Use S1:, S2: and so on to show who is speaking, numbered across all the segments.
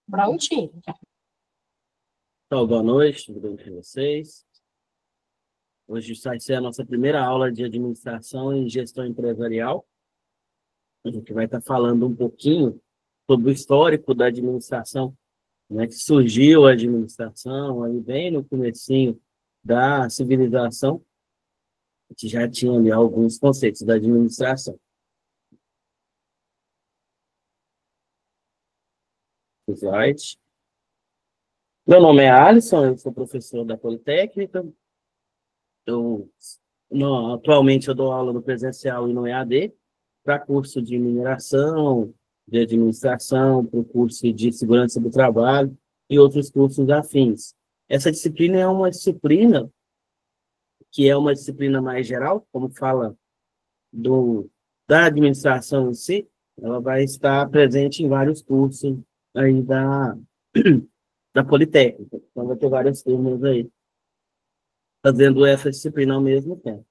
S1: Prontinho.
S2: Então, boa noite, tudo bem com vocês? Hoje vai ser a nossa primeira aula de administração e gestão empresarial. A gente vai estar falando um pouquinho sobre o histórico da administração, né, que surgiu a administração aí bem no comecinho da civilização, que já tinha ali alguns conceitos da administração. Slide. Meu nome é Alisson, eu sou professor da Politécnica. Eu, atualmente eu dou aula no presencial e no EAD, para curso de mineração, de administração, para o curso de segurança do trabalho e outros cursos afins. Essa disciplina é uma disciplina que é uma disciplina mais geral, como fala da administração em si, ela vai estar presente em vários cursos aí da Politécnica. Então, vai ter várias turmas aí fazendo essa disciplina ao mesmo tempo.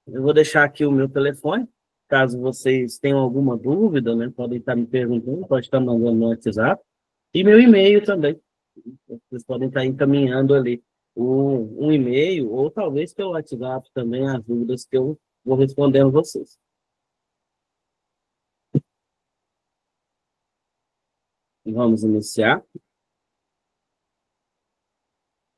S2: Eu vou deixar aqui o meu telefone, caso vocês tenham alguma dúvida, né, podem estar me perguntando, pode estar mandando no WhatsApp, e meu e-mail também. Vocês podem estar encaminhando ali um e-mail, ou talvez pelo WhatsApp também, as dúvidas que eu vou respondendo a vocês. Vamos iniciar.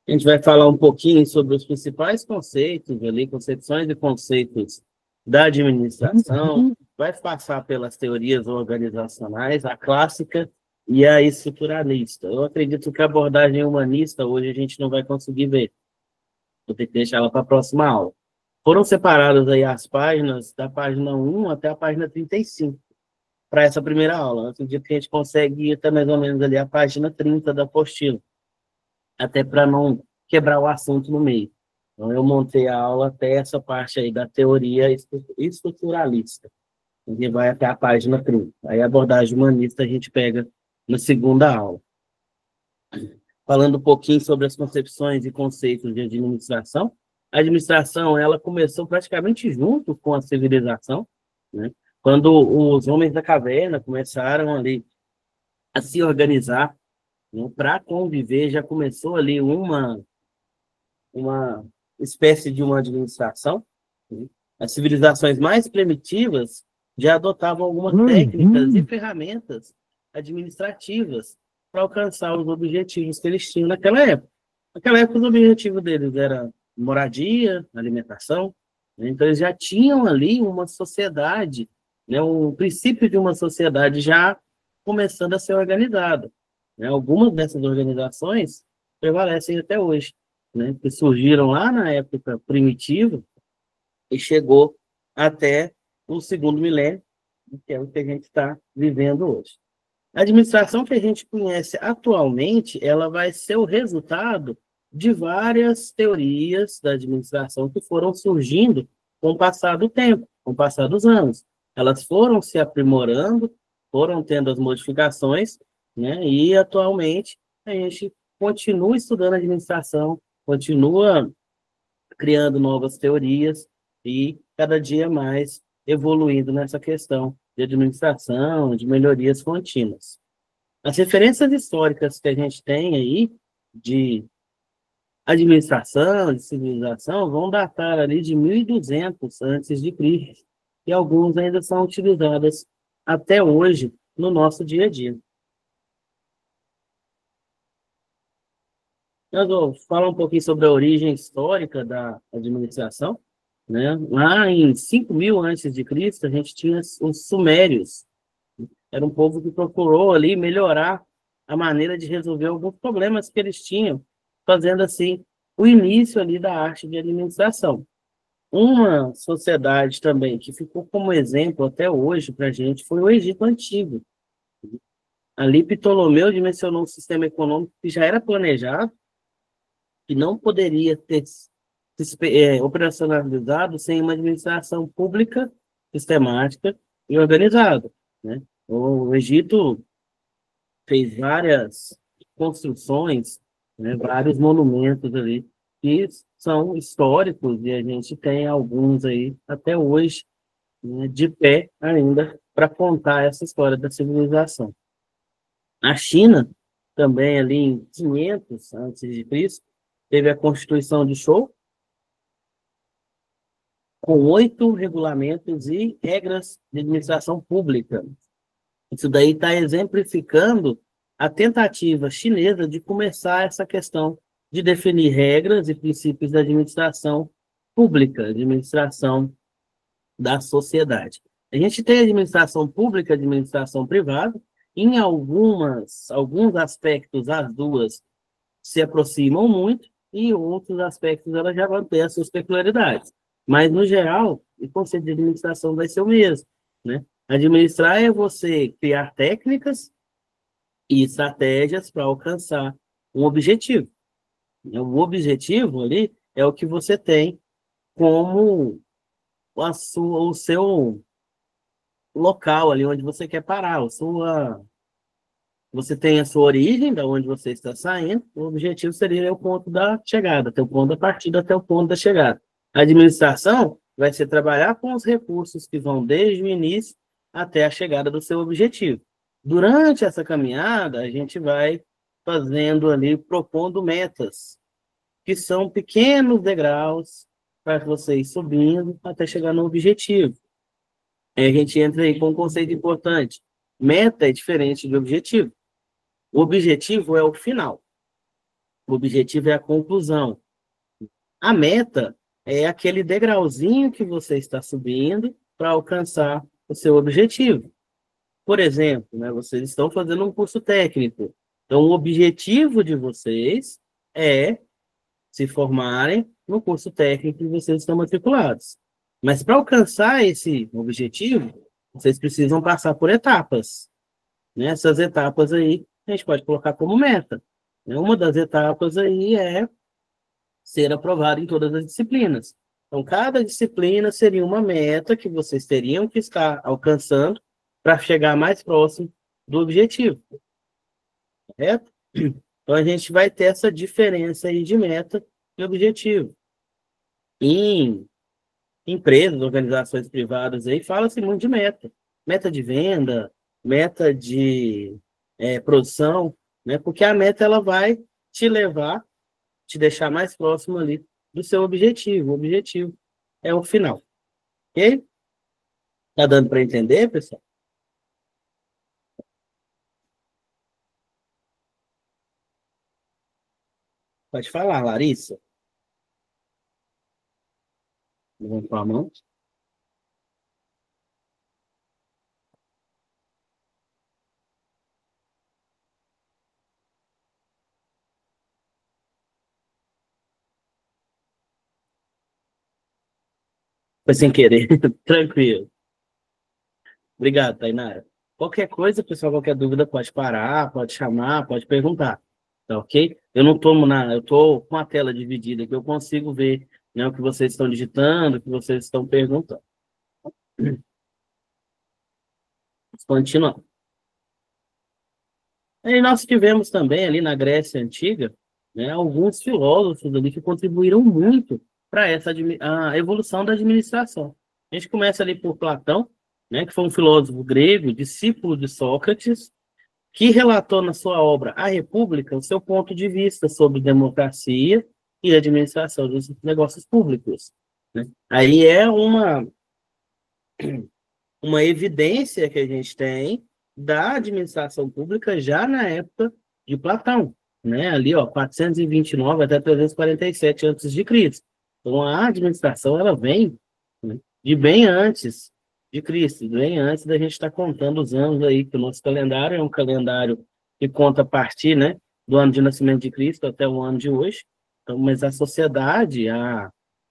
S2: A gente vai falar um pouquinho sobre os principais conceitos ali, concepções e conceitos da administração, vai passar pelas teorias organizacionais, a clássica e a estruturalista. Eu acredito que a abordagem humanista hoje a gente não vai conseguir ver. Vou ter que deixar ela para a próxima aula. Foram separadas aí as páginas, da página 1 até a página 35, para essa primeira aula. Eu acredito que a gente consegue ir até mais ou menos ali a página 30 da apostila, até para não quebrar o assunto no meio. Então, eu montei a aula até essa parte aí da teoria estruturalista, que vai até a página 30. Aí a abordagem humanista a gente pega na segunda aula. Falando um pouquinho sobre as concepções e conceitos de administração. A administração, ela começou praticamente junto com a civilização, né? Quando os homens da caverna começaram ali a se organizar, né, para conviver, já começou ali uma espécie de uma administração, né? As civilizações mais primitivas já adotavam algumas técnicas e ferramentas administrativas para alcançar os objetivos que eles tinham naquela época. Naquela época, os objetivos deles eram moradia, alimentação, né? Então, eles já tinham ali uma sociedade, né, um princípio de uma sociedade já começando a ser organizada, né? Algumas dessas organizações prevalecem até hoje, né, que surgiram lá na época primitiva e chegou até o segundo milênio, que é o que a gente está vivendo hoje. A administração que a gente conhece atualmente, ela vai ser o resultado de várias teorias da administração que foram surgindo com o passar do tempo, com o passar dos anos. Elas foram se aprimorando, foram tendo as modificações, né? E atualmente a gente continua estudando administração, continua criando novas teorias e cada dia mais evoluindo nessa questão de administração, de melhorias contínuas. As referências históricas que a gente tem aí de administração, de civilização, vão datar ali de 1200 antes de Cristo, e alguns ainda são utilizadas até hoje no nosso dia a dia. Eu vou falar um pouquinho sobre a origem histórica da administração, né? Lá em 5000 antes de Cristo, a gente tinha os sumérios. Era um povo que procurou ali melhorar a maneira de resolver alguns problemas que eles tinham, fazendo assim o início ali da arte de administração. Uma sociedade também que ficou como exemplo até hoje para a gente foi o Egito Antigo. Ali Ptolomeu dimensionou um sistema econômico que já era planejado, que não poderia ter operacionalizado sem uma administração pública, sistemática e organizada, né? O Egito fez várias construções, né, vários monumentos ali, que são históricos, e a gente tem alguns aí até hoje, né, de pé ainda, para contar essa história da civilização. A China também ali em 500 antes de Cristo, teve a Constituição de Show, com 8 regulamentos e regras de administração pública. Isso daí está exemplificando a tentativa chinesa de começar essa questão de definir regras e princípios da administração pública, administração da sociedade. A gente tem administração pública, administração privada, em alguns aspectos as duas se aproximam muito, e em outros aspectos elas já vão ter as suas peculiaridades. Mas, no geral, o conceito de administração vai ser o mesmo, né? Administrar é você criar técnicas e estratégias para alcançar um objetivo. O objetivo ali é o que você tem como o seu local ali onde você quer parar, você tem a sua origem, da onde você está saindo, o objetivo seria o ponto da chegada, até o ponto da partida, até o ponto da chegada. A administração vai ser trabalhar com os recursos que vão desde o início até a chegada do seu objetivo. Durante essa caminhada, a gente vai fazendo ali, propondo metas, que são pequenos degraus para você ir subindo até chegar no objetivo. Aí a gente entra aí com um conceito importante. Meta é diferente de objetivo. O objetivo é o final. O objetivo é a conclusão. A meta é aquele degrauzinho que você está subindo para alcançar o seu objetivo. Por exemplo, né, vocês estão fazendo um curso técnico. Então, o objetivo de vocês é se formarem no curso técnico que vocês estão matriculados. Mas para alcançar esse objetivo, vocês precisam passar por etapas. Né? Essas etapas aí, a gente pode colocar como meta. Uma das etapas aí é ser aprovado em todas as disciplinas. Então, cada disciplina seria uma meta que vocês teriam que estar alcançando para chegar mais próximo do objetivo. Correto? Então, a gente vai ter essa diferença aí de meta e objetivo. Em empresas, organizações privadas, aí fala-se muito de meta. Meta de venda, meta de produção, né? Porque a meta ela vai te levar, te deixar mais próximo ali do seu objetivo. O objetivo é o final. Ok? Tá dando para entender, pessoal? Pode falar, Larissa. Vamos com a mão. Foi sem querer. Tranquilo. Obrigado, Tainara. Qualquer coisa, pessoal, qualquer dúvida, pode parar, pode chamar, pode perguntar. Tá ok? Eu estou com a tela dividida que eu consigo ver, né, o que vocês estão digitando, o que vocês estão perguntando. Continuando. E nós tivemos também ali na Grécia Antiga, né, alguns filósofos ali que contribuíram muito para a evolução da administração. A gente começa ali por Platão, né, que foi um filósofo grego, discípulo de Sócrates, que relatou na sua obra A República o seu ponto de vista sobre democracia e administração dos negócios públicos. Né? Aí é uma evidência que a gente tem da administração pública já na época de Platão, né? Ali, ó, 429 até 347 a.C. Então, a administração, ela vem, né, de bem antes de Cristo, bem antes da gente estar contando os anos aí, que o nosso calendário é um calendário que conta a partir, né, do ano de nascimento de Cristo até o ano de hoje. Então, mas a sociedade,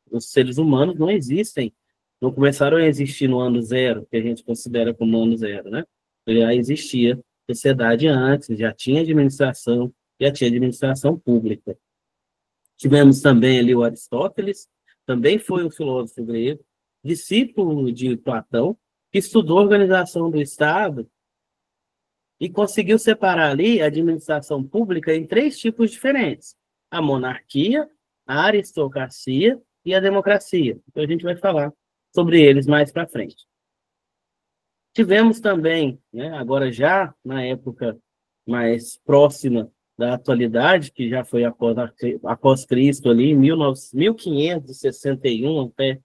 S2: os seres humanos não existem, não começaram a existir no ano zero, que a gente considera como ano zero, né? Já existia sociedade antes, já tinha administração pública. Tivemos também ali o Aristóteles, também foi um filósofo grego, discípulo de Platão, que estudou a organização do Estado e conseguiu separar ali a administração pública em 3 tipos diferentes: a monarquia, a aristocracia e a democracia. Então, a gente vai falar sobre eles mais para frente. Tivemos também, né, agora já na época mais próxima da atualidade, que já foi após Cristo ali, em 1561 até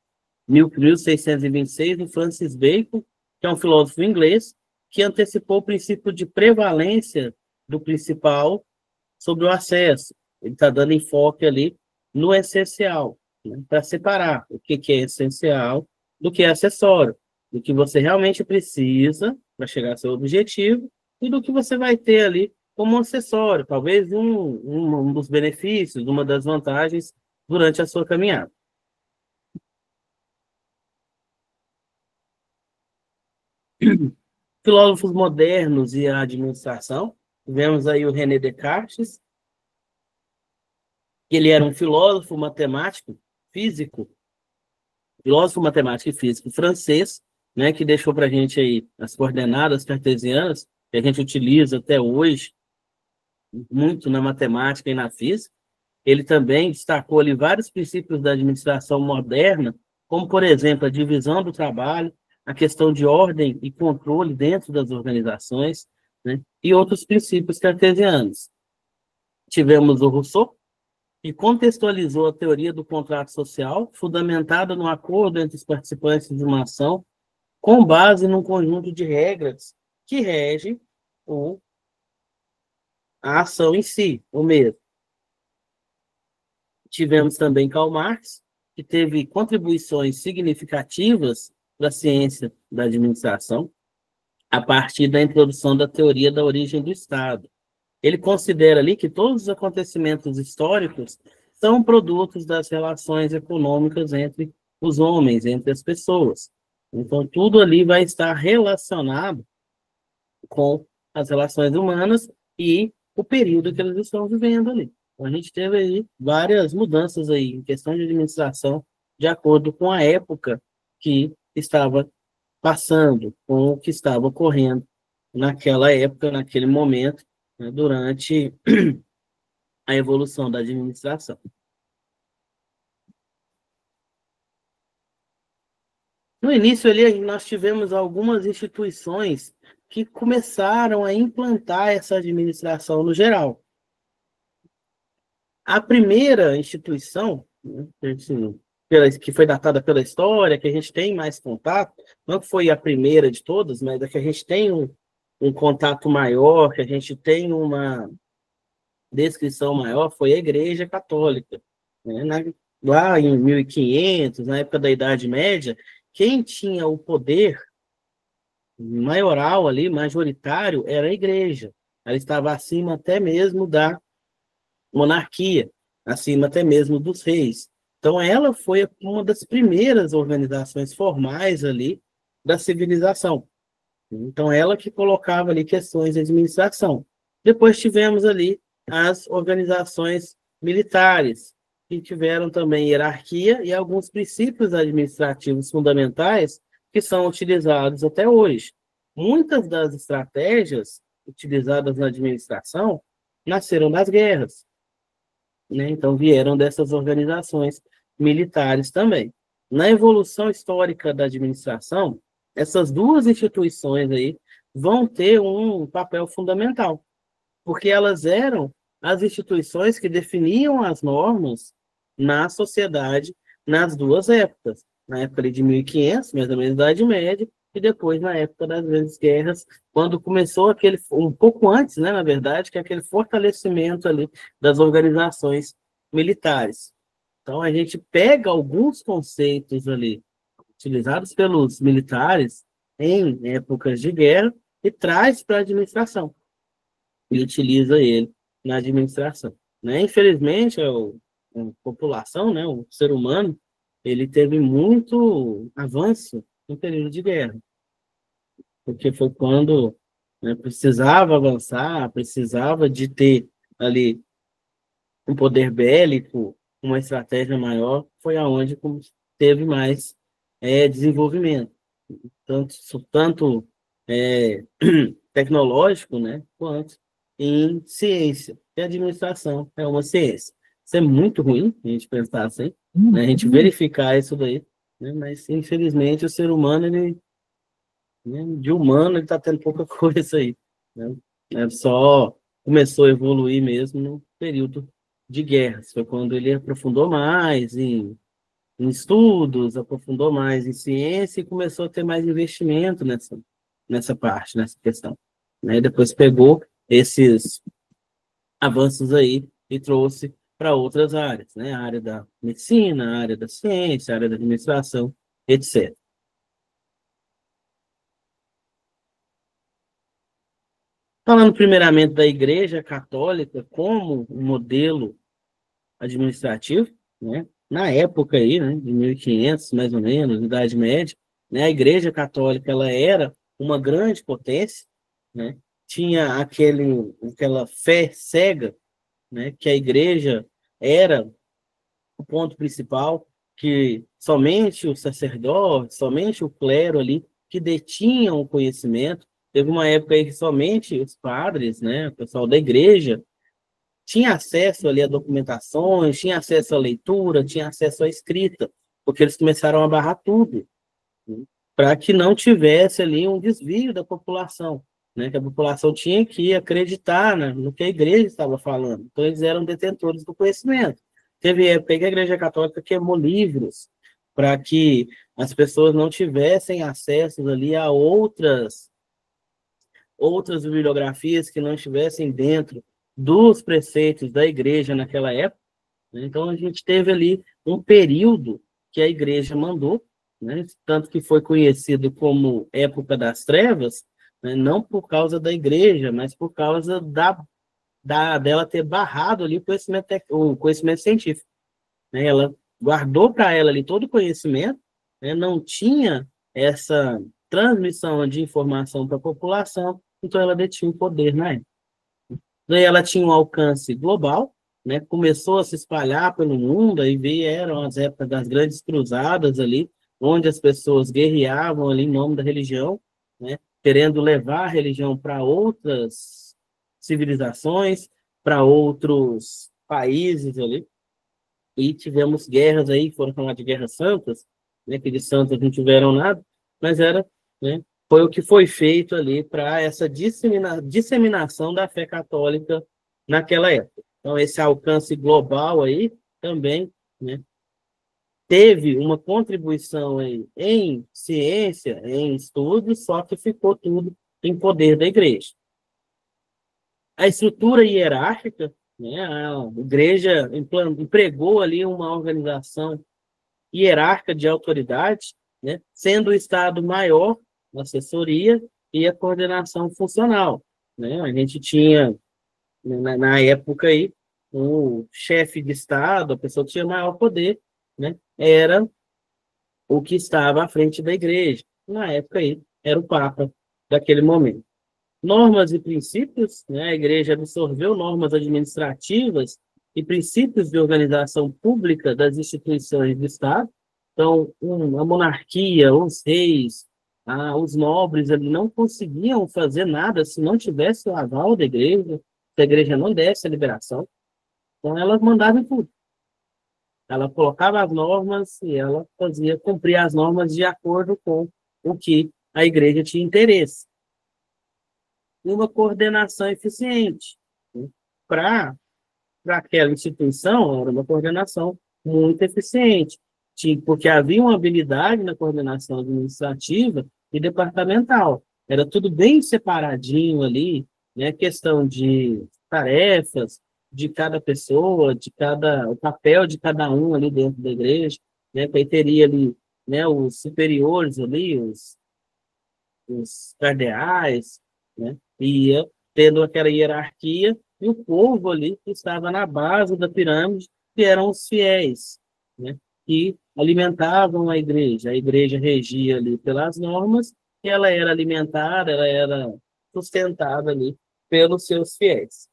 S2: 1626, o Francis Bacon, que é um filósofo inglês, que antecipou o princípio de prevalência do principal sobre o acesso. Ele está dando enfoque ali no essencial, né, para separar o que é essencial do que é acessório, do que você realmente precisa para chegar ao seu objetivo e do que você vai ter ali como acessório, talvez um dos benefícios, uma das vantagens durante a sua caminhada. Filósofos modernos e a administração, tivemos aí o René Descartes, que ele era um filósofo, matemático, físico, filósofo, matemático e físico francês, né, que deixou para a gente aí as coordenadas cartesianas, que a gente utiliza até hoje, muito na matemática e na física. Ele também destacou ali vários princípios da administração moderna, como, por exemplo, a divisão do trabalho, a questão de ordem e controle dentro das organizações, né, e outros princípios cartesianos. Tivemos o Rousseau, que contextualizou a teoria do contrato social, fundamentada no acordo entre os participantes de uma ação, com base num conjunto de regras que regem a ação em si, o mesmo. Tivemos também Karl Marx, que teve contribuições significativas para a ciência da administração, a partir da introdução da teoria da origem do Estado. Ele considera ali que todos os acontecimentos históricos são produtos das relações econômicas entre os homens, entre as pessoas. Então, tudo ali vai estar relacionado com as relações humanas e o período que eles estão vivendo ali. Então, a gente teve aí várias mudanças aí em questão de administração de acordo com a época que estava passando, com o que estava ocorrendo naquela época, naquele momento, né, durante a evolução da administração. No início ali, nós tivemos algumas instituições que começaram a implantar essa administração no geral. A primeira instituição, né, que foi datada pela história, que a gente tem mais contato, não foi a primeira de todas, mas a que a gente tem um contato maior, que a gente tem uma descrição maior, foi a Igreja Católica. Né? Lá em 1500, na época da Idade Média, quem tinha o poder maioral ali, majoritário, era a Igreja. Ela estava acima até mesmo da monarquia, acima até mesmo dos reis. Então, ela foi uma das primeiras organizações formais ali da civilização. Então, ela que colocava ali questões de administração. Depois tivemos ali as organizações militares, que tiveram também hierarquia e alguns princípios administrativos fundamentais que são utilizados até hoje. Muitas das estratégias utilizadas na administração nasceram das guerras, né? Então, vieram dessas organizações militares também. Na evolução histórica da administração, essas duas instituições aí vão ter um papel fundamental, porque elas eram as instituições que definiam as normas na sociedade nas duas épocas, na época de 1500, mais ou menos da Idade Média, e depois na época das Grandes Guerras, quando começou aquele, um pouco antes, né, na verdade, que é aquele fortalecimento ali das organizações militares. Então, a gente pega alguns conceitos ali utilizados pelos militares em épocas de guerra e traz para a administração e utiliza ele na administração. Né? Infelizmente, a população, né, o ser humano, ele teve muito avanço no período de guerra, porque foi quando, né, precisava avançar, precisava de ter ali um poder bélico, uma estratégia maior, foi aonde teve mais desenvolvimento, tanto tecnológico, né, quanto em ciência. E a administração é uma ciência. Isso é muito ruim, a gente pensar assim, né, a gente verificar isso daí, né, mas infelizmente o ser humano, ele, né, de humano, ele está tendo pouca coisa aí. Né? É só começou a evoluir mesmo no período de guerras. Foi quando ele aprofundou mais em estudos, aprofundou mais em ciência e começou a ter mais investimento nessa parte, nessa questão. Né? Depois pegou esses avanços aí e trouxe para outras áreas, né? A área da medicina, a área da ciência, a área da administração, etc. Falando primeiramente da Igreja Católica como um modelo administrativo, né? Na época aí, né, de 1500, mais ou menos, Idade Média, né, a Igreja Católica ela era uma grande potência, né? Tinha aquela fé cega, né, que a Igreja era o ponto principal, que somente o sacerdote, somente o clero ali que detinham o conhecimento. Teve uma época aí que somente os padres, né, o pessoal da igreja, tinha acesso ali a documentações, tinha acesso à leitura, tinha acesso à escrita, porque eles começaram a barrar tudo, né, para que não tivesse ali um desvio da população, né, que a população tinha que acreditar, né, no que a igreja estava falando. Então, eles eram detentores do conhecimento. Teve época que a Igreja Católica queimou livros para que as pessoas não tivessem acesso ali a outras bibliografias que não estivessem dentro dos preceitos da igreja naquela época, né? Então, a gente teve ali um período que a igreja mandou, né? Tanto que foi conhecido como época das trevas, né? Não por causa da igreja, mas por causa dela ter barrado ali o conhecimento científico, né? Ela guardou para ela ali todo o conhecimento, né? Não tinha essa transmissão de informação para a população, então ela detinha o poder na época. Daí ela tinha um alcance global, né? Começou a se espalhar pelo mundo, aí vieram as épocas das grandes cruzadas ali, onde as pessoas guerreavam ali em nome da religião, né? Querendo levar a religião para outras civilizações, para outros países ali, e tivemos guerras aí, que foram chamadas de guerras santas, né? Que de santas não tiveram nada, mas né? Foi o que foi feito ali para essa disseminação da fé católica naquela época. Então, esse alcance global aí também, né, teve uma contribuição aí em ciência, em estudos, só que ficou tudo em poder da igreja. A estrutura hierárquica, né, a igreja empregou ali uma organização hierárquica de autoridade, né, sendo o Estado maior, a assessoria e a coordenação funcional. Né? A gente tinha, na época aí, o chefe de Estado, a pessoa que tinha maior poder, né, era o que estava à frente da igreja. Na época aí, era o Papa daquele momento. Normas e princípios, né? A igreja absorveu normas administrativas e princípios de organização pública das instituições do Estado. Então, a monarquia, os reis, os nobres ali não conseguiam fazer nada se não tivesse o aval da igreja, se a igreja não desse a liberação. Então, ela mandava em tudo. Ela colocava as normas e ela fazia cumprir as normas de acordo com o que a igreja tinha interesse. Uma coordenação eficiente, né? Para aquela instituição, era uma coordenação muito eficiente, porque havia uma habilidade na coordenação administrativa e departamental. Era tudo bem separadinho ali, né? Questão de tarefas de cada pessoa, o papel de cada um ali dentro da igreja, né? Que aí teria ali, né, os superiores ali, os cardeais, né? E ia tendo aquela hierarquia, e o povo ali que estava na base da pirâmide, que eram os fiéis, né? Que alimentavam a igreja. A igreja regia ali pelas normas, e ela era alimentada, ela era sustentada ali pelos seus fiéis.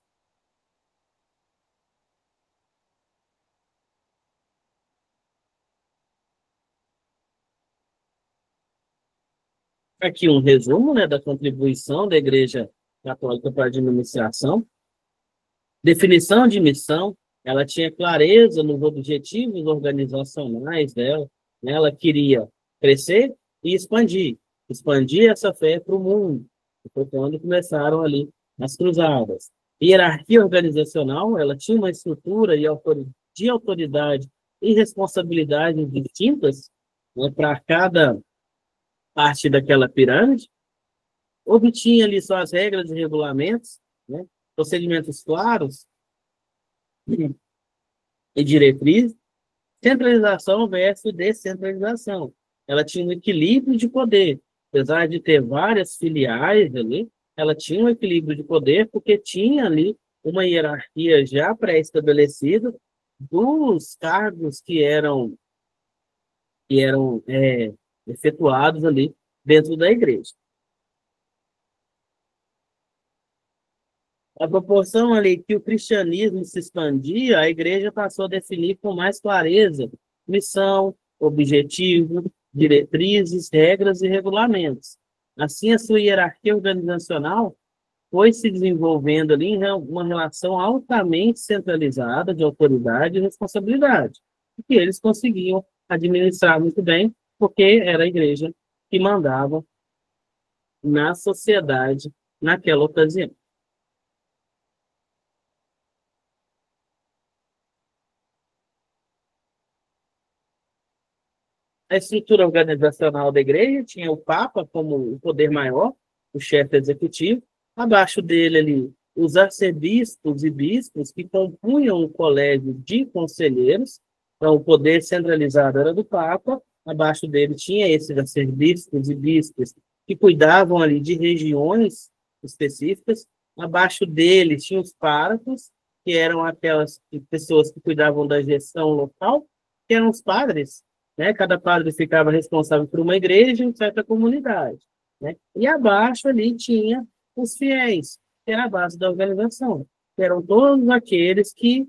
S2: Aqui um resumo, né, da contribuição da Igreja Católica para a administração. Definição de missão, ela tinha clareza nos objetivos organizacionais dela, né? Ela queria crescer e expandir essa fé para o mundo. Foi quando começaram ali as cruzadas. hierarquia organizacional, ela tinha uma estrutura de autoridade e responsabilidades distintas, né, para cada parte daquela pirâmide, obtinha ali suas regras e regulamentos, né, procedimentos claros e diretrizes, centralização versus descentralização. Ela tinha um equilíbrio de poder, apesar de ter várias filiais ali, ela tinha um equilíbrio de poder porque tinha ali uma hierarquia já pré-estabelecida dos cargos que eram efetuados ali dentro da igreja. A proporção ali que o cristianismo se expandia, a igreja passou a definir com mais clareza missão, objetivo, diretrizes, regras e regulamentos. Assim, a sua hierarquia organizacional foi se desenvolvendo ali em uma relação altamente centralizada de autoridade e responsabilidade, que eles conseguiam administrar muito bem, porque era a igreja que mandava na sociedade naquela ocasião. A estrutura organizacional da igreja tinha o Papa como o poder maior, o chefe executivo, abaixo dele ali os arcebispos e bispos que compunham o colégio de conselheiros, então o poder centralizado era do Papa, abaixo dele tinha esses arcebispos e bispos que cuidavam ali de regiões específicas, abaixo dele tinha os párocos, que eram aquelas pessoas que cuidavam da gestão local, que eram os padres, né? Cada padre ficava responsável por uma igreja em certa comunidade, né? E abaixo ali tinha os fiéis, que era a base da organização, que eram todos aqueles que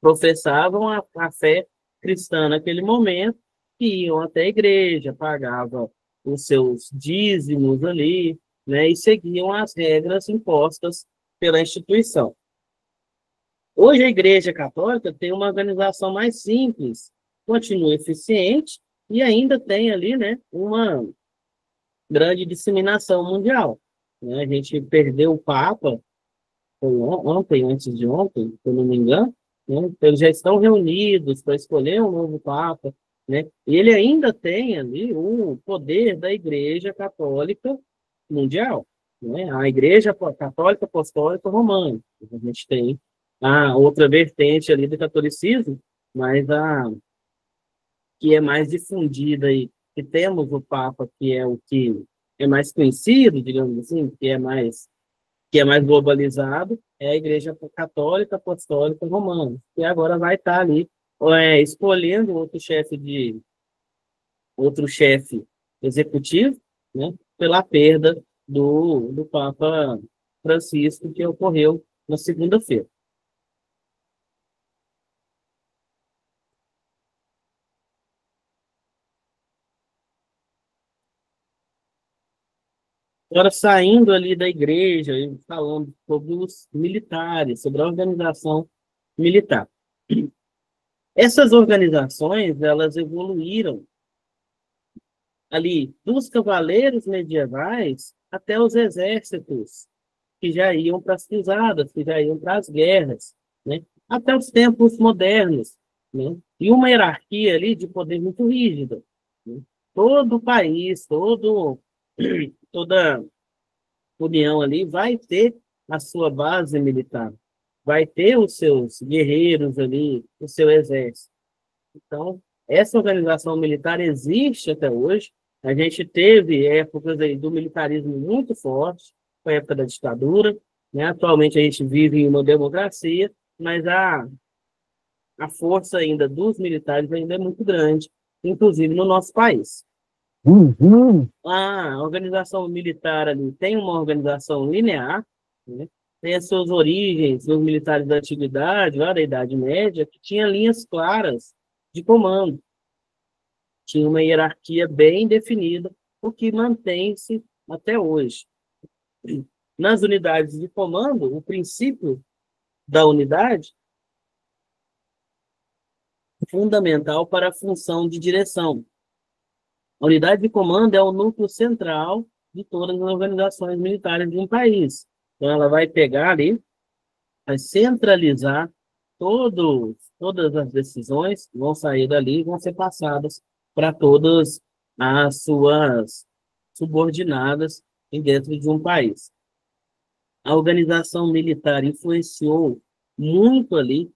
S2: professavam a fé cristã naquele momento, que iam até a igreja, pagavam os seus dízimos ali, né? E seguiam as regras impostas pela instituição. Hoje a Igreja Católica tem uma organização mais simples, continua eficiente e ainda tem ali, né, uma grande disseminação mundial, né? A gente perdeu o Papa foi ontem, antes de ontem, se eu não me engano, né? Então, eles já estão reunidos para escolher um novo Papa, né? E ele ainda tem ali o poder da Igreja Católica Mundial, né? A Igreja Católica Apostólica Romana. A gente tem a outra vertente ali do catolicismo, mas a que é mais difundida aí, que temos o Papa, que é o que é mais conhecido, digamos assim, que é mais globalizado, é a Igreja Católica Apostólica Romana, que agora vai estar ali escolhendo outro chefe executivo, né, pela perda do Papa Francisco, que ocorreu na segunda-feira. Agora, saindo ali da igreja e falando sobre os militares, sobre a organização militar. Essas organizações, elas evoluíram ali dos cavaleiros medievais até os exércitos que já iam para as cruzadas, que já iam para as guerras, né? Até os tempos modernos, né? E uma hierarquia ali de poder muito rígida, né? Todo país, toda união ali vai ter a sua base militar, vai ter os seus guerreiros ali, o seu exército. Então, essa organização militar existe até hoje. A gente teve épocas aí do militarismo muito forte, foi a época da ditadura, né? Atualmente a gente vive em uma democracia, mas a força ainda dos militares ainda é muito grande, inclusive no nosso país. A organização militar ali tem uma organização linear, né? Tem as suas origens, os militares da antiguidade, lá da Idade Média, que tinha linhas claras de comando, tinha uma hierarquia bem definida, o que mantém-se até hoje. Nas unidades de comando, o princípio da unidade é fundamental para a função de direção. A unidade de comando é o núcleo central de todas as organizações militares de um país. Então, ela vai pegar ali vai centralizar todas as decisões, vão sair dali e vão ser passadas para todas as suas subordinadas dentro de um país. A organização militar influenciou muito ali,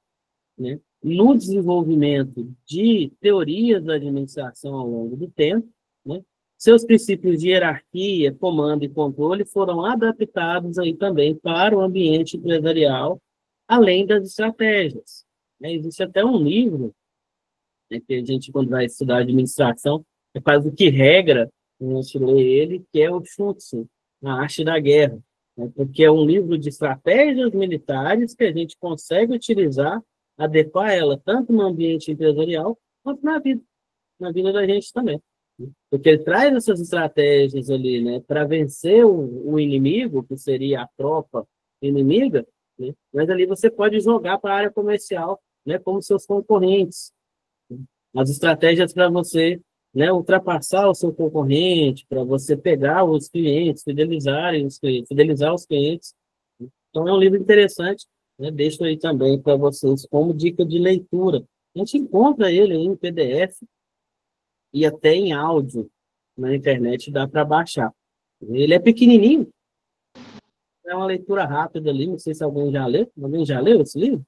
S2: né, no desenvolvimento de teorias da administração ao longo do tempo, né? Seus princípios de hierarquia, comando e controle foram adaptados aí também para o ambiente empresarial, além das estratégias, né? Existe até um livro, né, que a gente, quando vai estudar administração, é quase que regra, a gente lê ele, que é o Sun Tzu, A Arte da Guerra, né? Porque é um livro de estratégias militares que a gente consegue utilizar, adequar ela tanto no ambiente empresarial quanto na vida da gente também. Porque ele traz essas estratégias ali, né, para vencer o inimigo, que seria a tropa inimiga, né, mas ali você pode jogar para a área comercial, né, como seus concorrentes. As estratégias para você, né, ultrapassar o seu concorrente, para você pegar os clientes, fidelizar os clientes. Então, é um livro interessante, né? Deixo aí também para vocês como dica de leitura. A gente encontra ele em PDF e até em áudio na internet, dá para baixar. Ele é pequenininho, é uma leitura rápida ali, não sei se alguém já leu. Alguém já leu esse livro?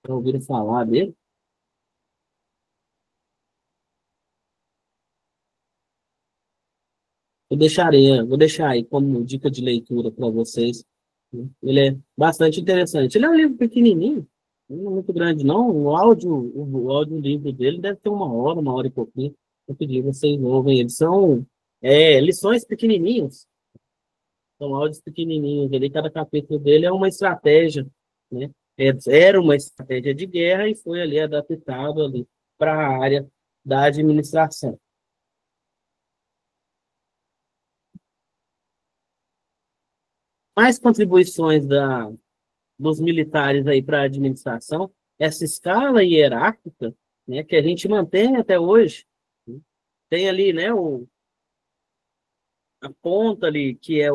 S2: Já ouviram falar dele? Vou deixar aí como dica de leitura para vocês. Ele é bastante interessante. Ele é um livro pequenininho, não é muito grande, não. O audiolivro dele deve ter uma hora e pouquinho. Eu pedi, vocês ouvem. Eles são lições pequenininhas, são áudios pequenininhos ali. Cada capítulo dele é uma estratégia, né? Era uma estratégia de guerra e foi ali adaptado ali para a área da administração. Mais contribuições dos militares aí para a administração, essa escala hierárquica, né, que a gente mantém até hoje, né? Tem ali, né, a ponta ali, que é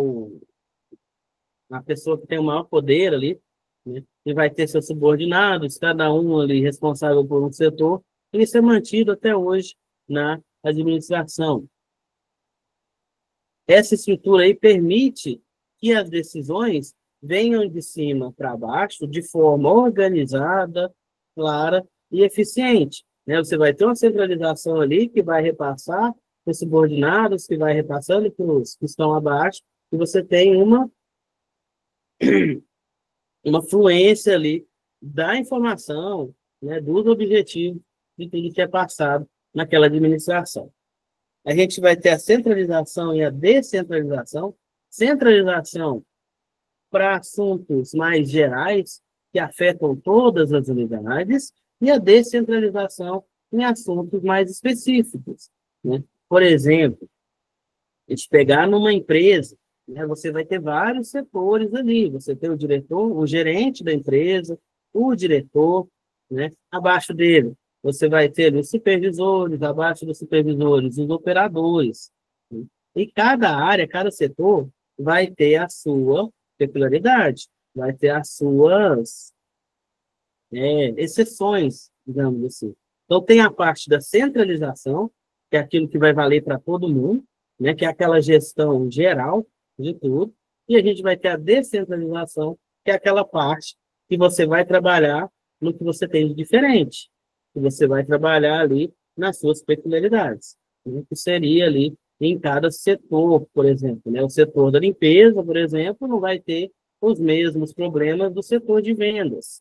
S2: a pessoa que tem o maior poder ali, né, e vai ter seus subordinados, cada um ali responsável por um setor, e isso é mantido até hoje na administração. Essa estrutura aí permite que as decisões venham de cima para baixo de forma organizada, clara e eficiente, né? Você vai ter uma centralização ali que vai repassar para os subordinados, que vai repassando para os que estão abaixo, e você tem uma fluência ali da informação, né, dos objetivos de tudo que é passado naquela administração. A gente vai ter a centralização e a descentralização. Centralização para assuntos mais gerais, que afetam todas as unidades, e a descentralização em assuntos mais específicos, né? Por exemplo, a gente pegar numa empresa, né, você vai ter vários setores ali. Você tem o diretor, o gerente da empresa, o diretor, né? Abaixo dele, você vai ter os supervisores, abaixo dos supervisores, os operadores, né? E cada área, cada setor vai ter a sua peculiaridade, vai ter as suas exceções, digamos assim. Então, tem a parte da centralização, que é aquilo que vai valer para todo mundo, né, que é aquela gestão geral de tudo, e a gente vai ter a descentralização, que é aquela parte que você vai trabalhar no que você tem de diferente, que você vai trabalhar ali nas suas peculiaridades, né, que seria ali em cada setor, por exemplo, né? O setor da limpeza, por exemplo, não vai ter os mesmos problemas do setor de vendas.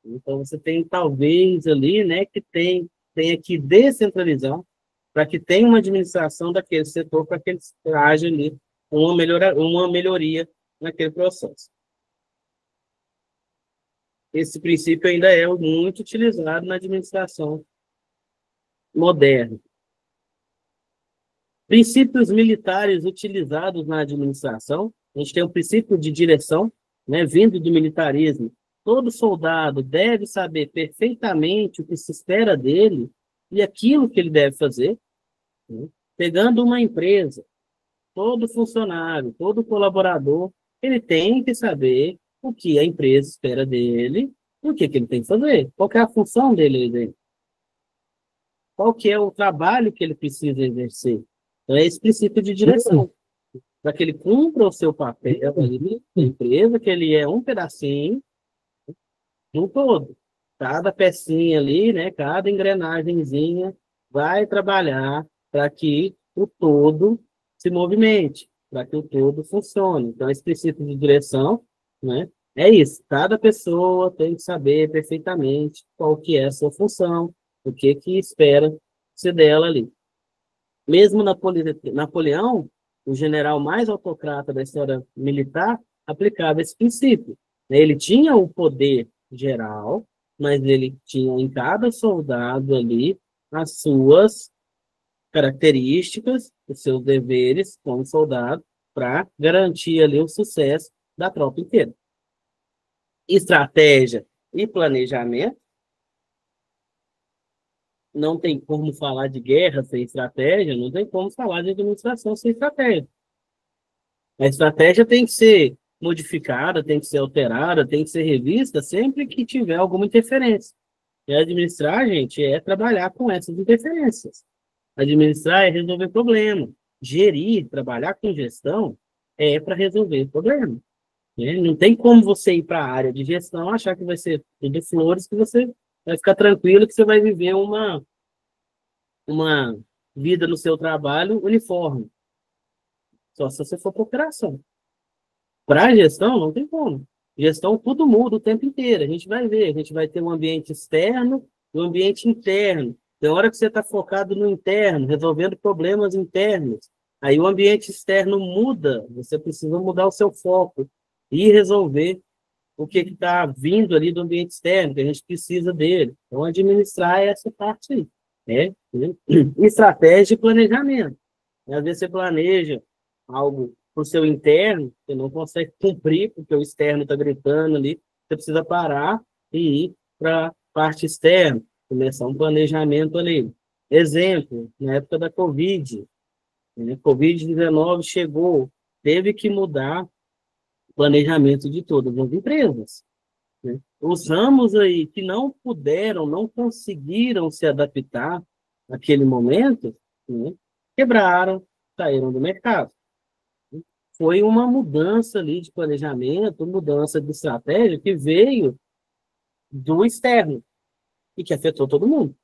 S2: Então, você tem, talvez, ali, né, que tenha que descentralizar para que tenha uma administração daquele setor, para que ele haja ali uma melhoria naquele processo. Esse princípio ainda é muito utilizado na administração moderna. Princípios militares utilizados na administração. A gente tem o princípio de direção, né, vindo do militarismo. Todo soldado deve saber perfeitamente o que se espera dele e aquilo que ele deve fazer, né? Pegando uma empresa, todo funcionário, todo colaborador ele tem que saber o que a empresa espera dele, o que que ele tem que fazer, qual que é a função dele aí dentro, qual que é o trabalho que ele precisa exercer. Então, é esse princípio de direção, para que ele cumpra o seu papel ali na empresa, que ele é um pedacinho do todo. Cada pecinha ali, né, cada engrenagemzinha vai trabalhar para que o todo se movimente, para que o todo funcione. Então, esse princípio de direção, né, é isso. Cada pessoa tem que saber perfeitamente qual que é a sua função, o que que espera-se dela ali. Mesmo Napoleão, o general mais autocrata da história militar, aplicava esse princípio, né? Ele tinha o poder geral, mas ele tinha em cada soldado ali as suas características, os seus deveres como soldado, para garantir ali o sucesso da tropa inteira. Estratégia e planejamento. Não tem como falar de guerra sem estratégia, não tem como falar de administração sem estratégia. A estratégia tem que ser modificada, tem que ser alterada, tem que ser revista sempre que tiver alguma interferência. E administrar, gente, é trabalhar com essas interferências. Administrar é resolver problema. Gerir, trabalhar com gestão, é para resolver problema. Né? Não tem como você ir para a área de gestão achar que vai ser tudo flores, que você vai ficar tranquilo, que você vai viver uma vida no seu trabalho uniforme. Só se você for para operação. Para a gestão, não tem como. Gestão, tudo muda o tempo inteiro. A gente vai ver, a gente vai ter um ambiente externo e um ambiente interno. Tem hora que você está focado no interno, resolvendo problemas internos. Aí o ambiente externo muda, você precisa mudar o seu foco e resolver o que está vindo ali do ambiente externo, que a gente precisa dele. Então, administrar essa parte aí. Né? Estratégia e planejamento. Às vezes você planeja algo para o seu interno, você não consegue cumprir, porque o externo está gritando ali, você precisa parar e ir para a parte externa, começar um planejamento ali. Exemplo, na época da Covid, né? Covid-19 chegou, teve que mudar o planejamento de todas as empresas. Né? Os ramos aí que não puderam, não conseguiram se adaptar naquele momento, né? Quebraram, saíram do mercado. Foi uma mudança ali de planejamento, mudança de estratégia que veio do externo e que afetou todo mundo.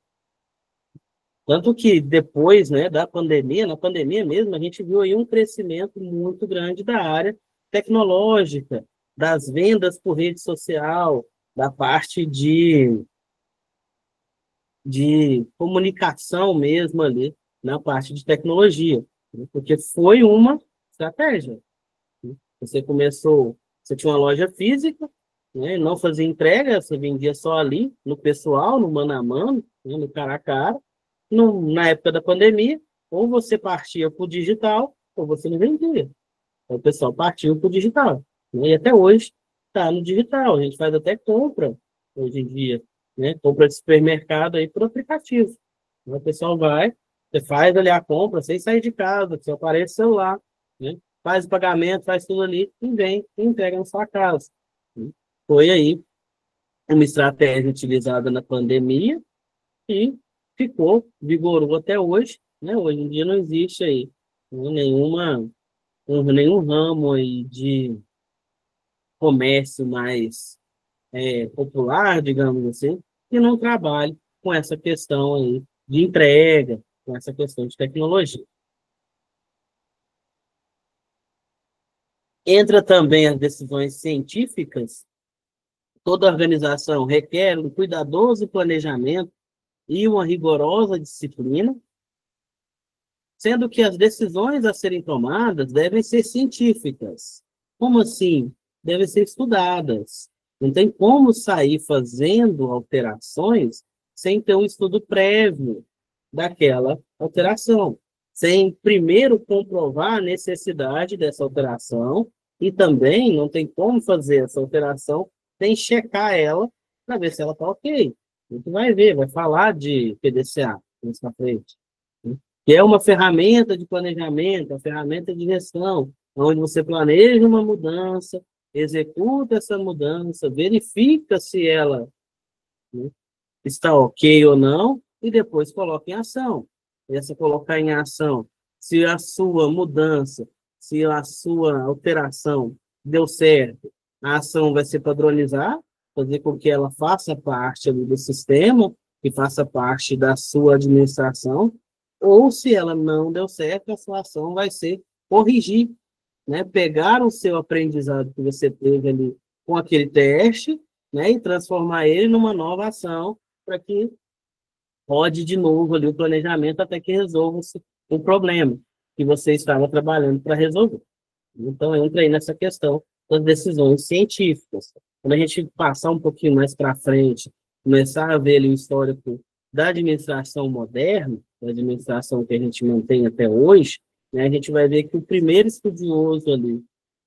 S2: Tanto que depois, né, da pandemia, na pandemia mesmo, a gente viu aí um crescimento muito grande da área tecnológica, das vendas por rede social, da parte de comunicação mesmo ali, na parte de tecnologia, né, porque foi uma estratégia. Você começou, você tinha uma loja física, né, não fazia entrega, você vendia só ali, no pessoal, no mano a mano, né, no cara a cara. Na época da pandemia, ou você partia para o digital, ou você não vendia. Então, o pessoal partiu para o digital. Né, e até hoje está no digital. A gente faz até compra, hoje em dia, né, compra de supermercado aí por aplicativo. Então, o pessoal vai, você faz ali a compra sem sair de casa, seu aparelho celular, né? Faz o pagamento, faz tudo ali e vem e entrega na sua casa. Foi aí uma estratégia utilizada na pandemia e ficou, vigorou até hoje. Né? Hoje em dia não existe aí né, nenhum ramo aí de comércio mais popular, digamos assim, que não trabalhe com essa questão aí de entrega, com essa questão de tecnologia. Entra também as decisões científicas. Toda organização requer um cuidadoso planejamento e uma rigorosa disciplina, sendo que as decisões a serem tomadas devem ser científicas. Como assim? Devem ser estudadas. Não tem como sair fazendo alterações sem ter um estudo prévio daquela alteração, sem primeiro comprovar a necessidade dessa alteração e também não tem como fazer essa alteração sem checar ela para ver se ela está ok. A gente vai ver, vai falar de PDCA mais frente, né? Que é uma ferramenta de planejamento, uma ferramenta de gestão, onde você planeja uma mudança, executa essa mudança, verifica se ela, né, está ok ou não, e depois coloca em ação. Essa colocar em ação, se a sua mudança, se a sua alteração deu certo, a ação vai se padronizar, fazer com que ela faça parte ali do sistema, que faça parte da sua administração, ou se ela não deu certo, a sua ação vai ser corrigir, né? Pegar o seu aprendizado que você teve ali com aquele teste, né? E transformar ele numa nova ação para que rode de novo ali o planejamento até que resolva-se o problema que você estava trabalhando para resolver. Então, entra aí nessa questão das decisões científicas. Quando a gente passar um pouquinho mais para frente, começar a ver ali o histórico da administração moderna, da administração que a gente mantém até hoje, né, a gente vai ver que o primeiro estudioso ali,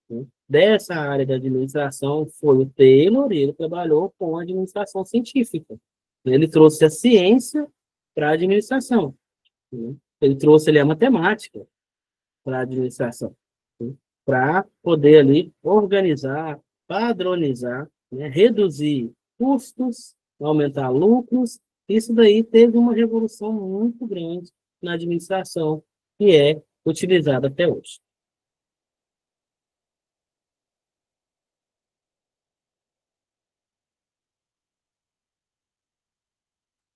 S2: né, dessa área da administração foi o Taylor, e ele trabalhou com a administração científica. Ele trouxe a ciência para a administração, né? Ele trouxe ali a matemática para a administração, né? Para poder ali organizar, padronizar, né? Reduzir custos, aumentar lucros. Isso daí teve uma revolução muito grande na administração, que é utilizada até hoje.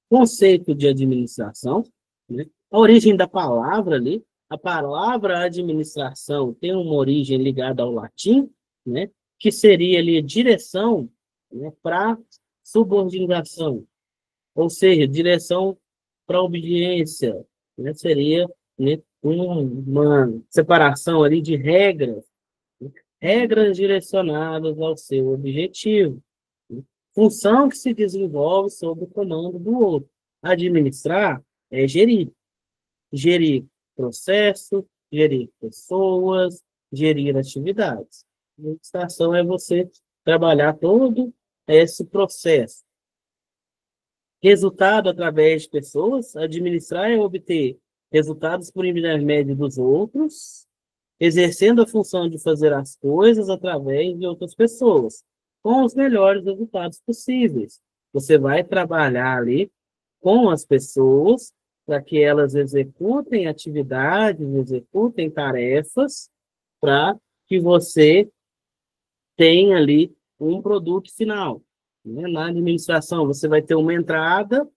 S2: Conceito de administração, né? A origem da palavra ali, a palavra administração tem uma origem ligada ao latim, né? Que seria ali direção, né? Para subordinação, ou seja, direção para obediência, né? Seria, né? Uma separação ali de regras, né? Regras direcionadas ao seu objetivo, né? Função que se desenvolve sob o comando do outro. Administrar é gerir. Gerir processo, gerir pessoas, gerir atividades. Administração é você trabalhar todo esse processo. Resultado através de pessoas, administrar é obter resultados por intermédio dos outros, exercendo a função de fazer as coisas através de outras pessoas, com os melhores resultados possíveis. Você vai trabalhar ali com as pessoas para que elas executem atividades, executem tarefas, para que você tenha ali um produto final, né? Na administração, você vai ter uma entrada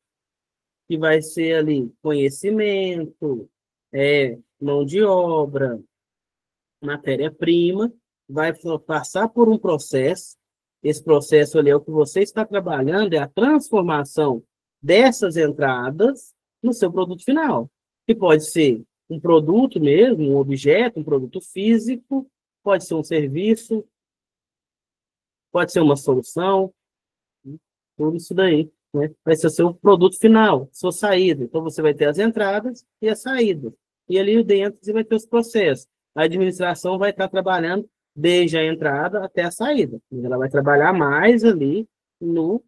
S2: que vai ser ali conhecimento, mão de obra, matéria-prima, vai passar por um processo. Esse processo ali é o que você está trabalhando, é a transformação dessas entradas no seu produto final, que pode ser um produto mesmo, um objeto, um produto físico, pode ser um serviço, pode ser uma solução, tudo isso daí, né? Vai ser o seu produto final, sua saída. Então, você vai ter as entradas e as saídas. E ali dentro você vai ter os processos. A administração vai estar trabalhando desde a entrada até a saída. Ela vai trabalhar mais ali no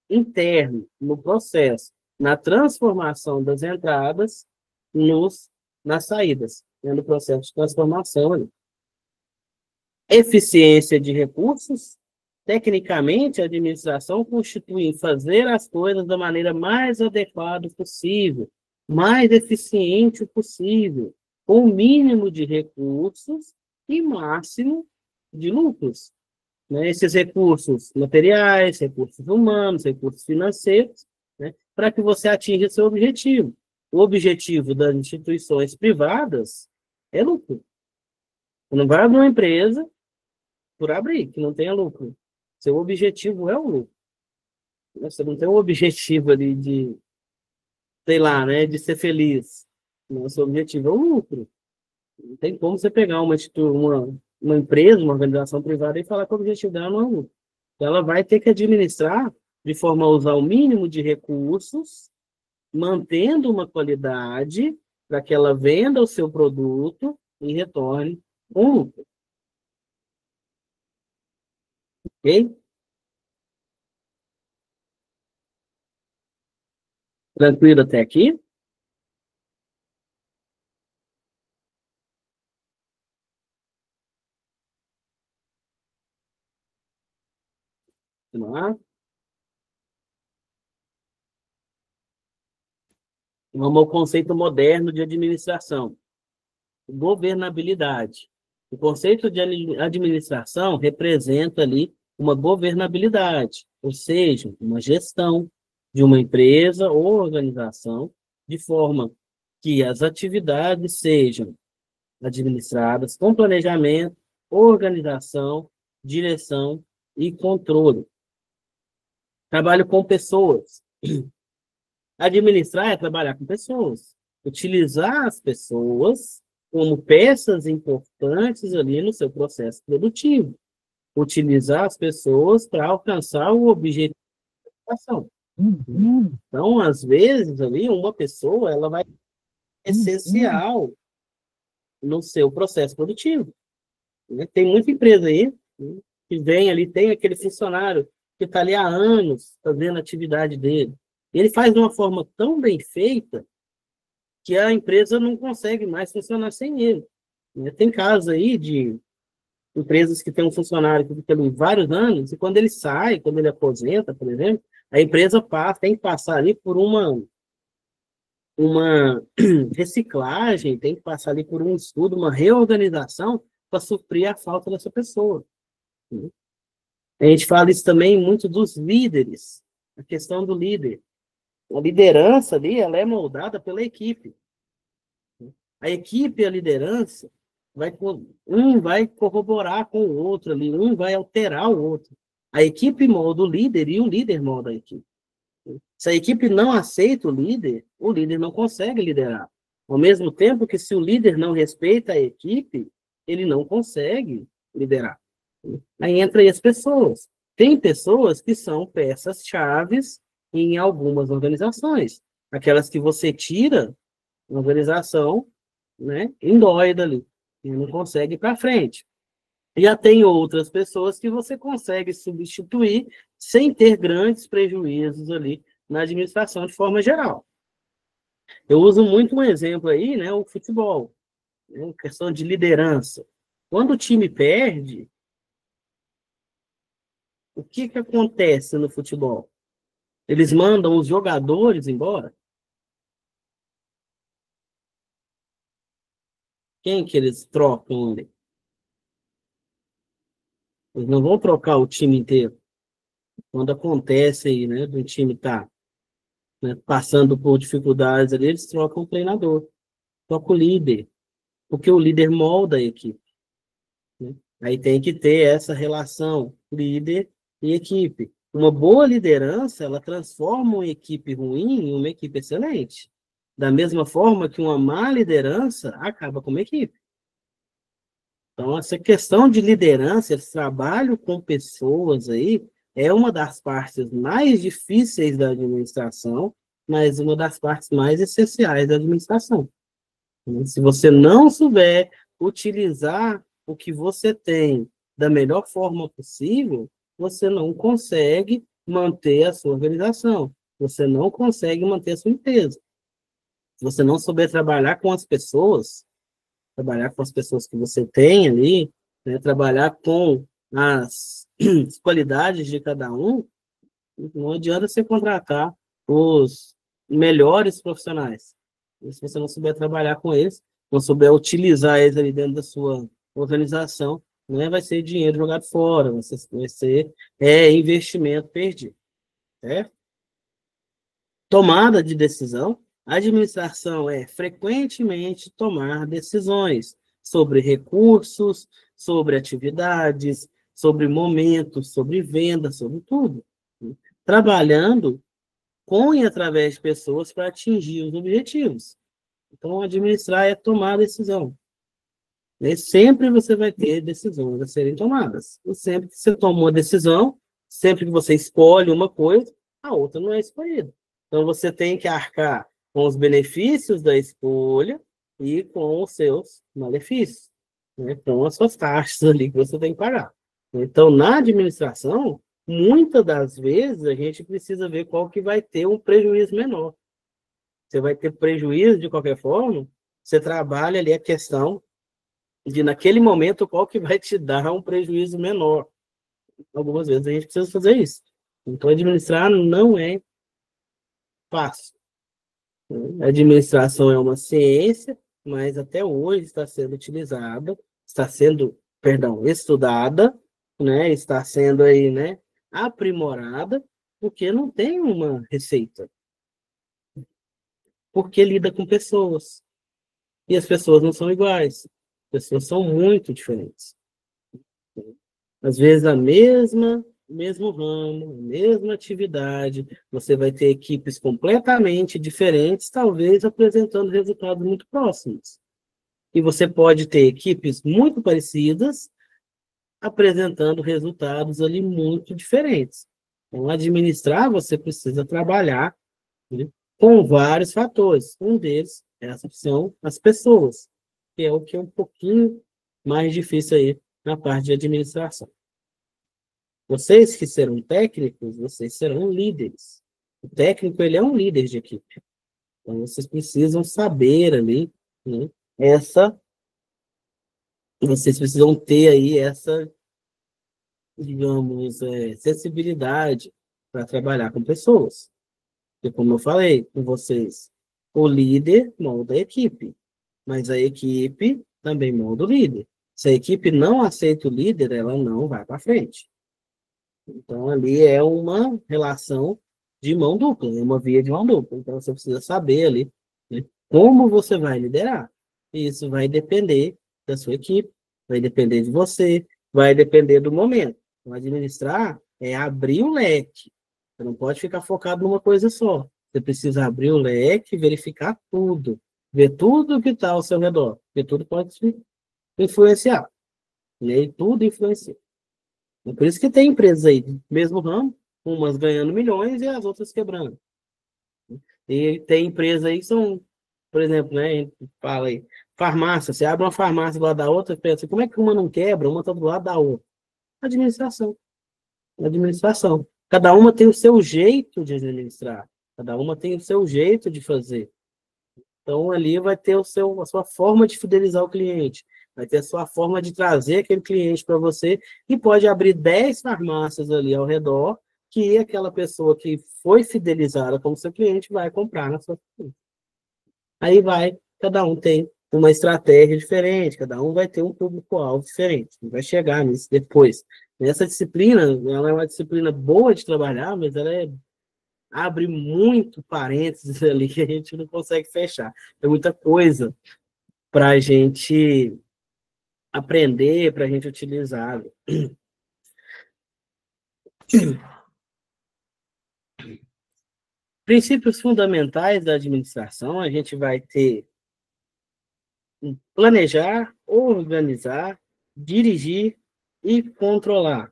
S2: interno, no processo, na transformação das entradas nas saídas, né? No processo de transformação ali. Eficiência de recursos. Tecnicamente, a administração constitui em fazer as coisas da maneira mais adequada possível, mais eficiente possível, com o mínimo de recursos e máximo de lucros, né? Esses recursos materiais, recursos humanos, recursos financeiros, né? Para que você atinja seu objetivo. O objetivo das instituições privadas é lucro. Você não vai abrir uma empresa por abrir, que não tenha lucro. Seu objetivo é o lucro. Você não tem um objetivo ali de, sei lá, né, de ser feliz. Não, seu objetivo é o lucro. Não tem como você pegar uma empresa, uma organização privada e falar que o objetivo dela não é o lucro. Ela vai ter que administrar de forma a usar o mínimo de recursos, mantendo uma qualidade para que ela venda o seu produto e retorne um lucro. Ok? Tranquilo até aqui? Vamos lá. Vamos ao conceito moderno de administração. Governabilidade. O conceito de administração representa ali uma governabilidade, ou seja, uma gestão de uma empresa ou organização de forma que as atividades sejam administradas com planejamento, organização, direção e controle. Trabalho com pessoas. Administrar é trabalhar com pessoas. Utilizar as pessoas como peças importantes ali no seu processo produtivo. Utilizar as pessoas para alcançar o objetivo da ação. Então, às vezes, ali, uma pessoa ela vai ser essencial no seu processo produtivo. Né? Tem muita empresa aí, né, que vem ali, tem aquele funcionário que está ali há anos fazendo a atividade dele. Ele faz de uma forma tão bem feita que a empresa não consegue mais funcionar sem ele. Né? Tem casos aí de empresas que têm um funcionário que fica ali vários anos, e quando ele sai, quando ele aposenta, por exemplo, a empresa tem que passar ali por uma reciclagem, tem que passar ali por um estudo, uma reorganização para suprir a falta dessa pessoa. Né? A gente fala isso também muito dos líderes, a questão do líder. A liderança ali, ela é moldada pela equipe. A equipe e a liderança, um vai corroborar com o outro ali, um vai alterar o outro. A equipe molda o líder e o líder molda a equipe. Se a equipe não aceita o líder não consegue liderar. Ao mesmo tempo que se o líder não respeita a equipe, ele não consegue liderar. Aí entra aí as pessoas. Tem pessoas que são peças-chaves em algumas organizações. Aquelas que você tira a organização, né, endóida ali, e não consegue ir para frente. Já tem outras pessoas que você consegue substituir sem ter grandes prejuízos ali na administração de forma geral. Eu uso muito um exemplo aí, né, o futebol, né, questão de liderança. Quando o time perde, o que acontece no futebol? Eles mandam os jogadores embora? Quem que eles trocam ali? Eles não vão trocar o time inteiro. Quando acontece aí, né, do time estar, né, passando por dificuldades ali, eles trocam o treinador, trocam o líder, porque o líder molda a equipe. Né? Aí tem que ter essa relação líder e equipe. Uma boa liderança, ela transforma uma equipe ruim em uma equipe excelente. Da mesma forma que uma má liderança acaba com uma equipe. Então, essa questão de liderança, esse trabalho com pessoas aí, é uma das partes mais difíceis da administração, mas uma das partes mais essenciais da administração. Se você não souber utilizar o que você tem da melhor forma possível, você não consegue manter a sua organização, você não consegue manter a sua empresa. Se você não souber trabalhar com as pessoas que você tem ali, né, trabalhar com as qualidades de cada um, não adianta você contratar os melhores profissionais. E se você não souber trabalhar com eles, não souber utilizar eles ali dentro da sua organização, né, vai ser dinheiro jogado fora, vai ser investimento perdido. Certo? Tomada de decisão. A administração é frequentemente tomar decisões sobre recursos, sobre atividades, sobre momentos, sobre vendas, sobre tudo. Trabalhando com e através de pessoas para atingir os objetivos. Então, administrar é tomar decisão. E sempre você vai ter decisões a serem tomadas. E sempre que você toma uma decisão, sempre que você escolhe uma coisa, a outra não é escolhida. Então, você tem que arcar com os benefícios da escolha e com os seus malefícios, né? Com as suas taxas ali que você tem que pagar. Então, na administração, muitas das vezes, a gente precisa ver qual que vai ter um prejuízo menor. Você vai ter prejuízo de qualquer forma, você trabalha ali a questão de, naquele momento, qual que vai te dar um prejuízo menor. algumas vezes a gente precisa fazer isso. Então, administrar não é fácil, né? A administração é uma ciência, mas até hoje está sendo utilizada, está sendo, perdão, estudada, né? Está sendo aí, né, aprimorada, porque não tem uma receita, porque lida com pessoas. E as pessoas não são iguais. As pessoas são muito diferentes. Às vezes mesmo ramo, a mesma atividade, você vai ter equipes completamente diferentes, talvez apresentando resultados muito próximos. E você pode ter equipes muito parecidas, apresentando resultados ali muito diferentes. Então, administrar, você precisa trabalhar, né, com vários fatores. Um deles são as pessoas, que é o que é um pouquinho mais difícil aí na parte de administração. Vocês que serão técnicos, vocês serão líderes. O técnico, ele é um líder de equipe. Então, vocês precisam saber ali, né, vocês precisam ter aí essa, digamos, sensibilidade para trabalhar com pessoas. E como eu falei com vocês, o líder molda a equipe, mas a equipe também molda o líder. Se a equipe não aceita o líder, ela não vai para frente. Então, ali é uma relação de mão dupla, é uma via de mão dupla. Então, você precisa saber ali, né, como você vai liderar. E isso vai depender da sua equipe, vai depender de você, vai depender do momento. Então, administrar é abrir o leque. Você não pode ficar focado numa coisa só. Você precisa abrir o leque, verificar tudo, ver tudo que está ao seu redor, porque tudo pode te influenciar, né? E tudo influencia. É por isso que tem empresas aí, do mesmo ramo, umas ganhando milhões e as outras quebrando. E tem empresas aí que são, por exemplo, né, a gente fala aí, farmácia, você abre uma farmácia do lado da outra, pensa, como é que uma não quebra, uma está do lado da outra? Administração. Administração. Cada uma tem o seu jeito de administrar, cada uma tem o seu jeito de fazer. Então, ali vai ter a sua forma de fidelizar o cliente, vai ter a sua forma de trazer aquele cliente para você, e pode abrir 10 farmácias ali ao redor, que aquela pessoa que foi fidelizada como seu cliente vai comprar na sua farmácia. Aí cada um tem uma estratégia diferente, cada um vai ter um público-alvo diferente, vai chegar nisso depois. Essa disciplina, ela é uma disciplina boa de trabalhar, mas ela abre muito parênteses ali que a gente não consegue fechar. É muita coisa para a gente aprender, para a gente utilizar. Princípios fundamentais da administração, a gente vai ter planejar, organizar, dirigir e controlar.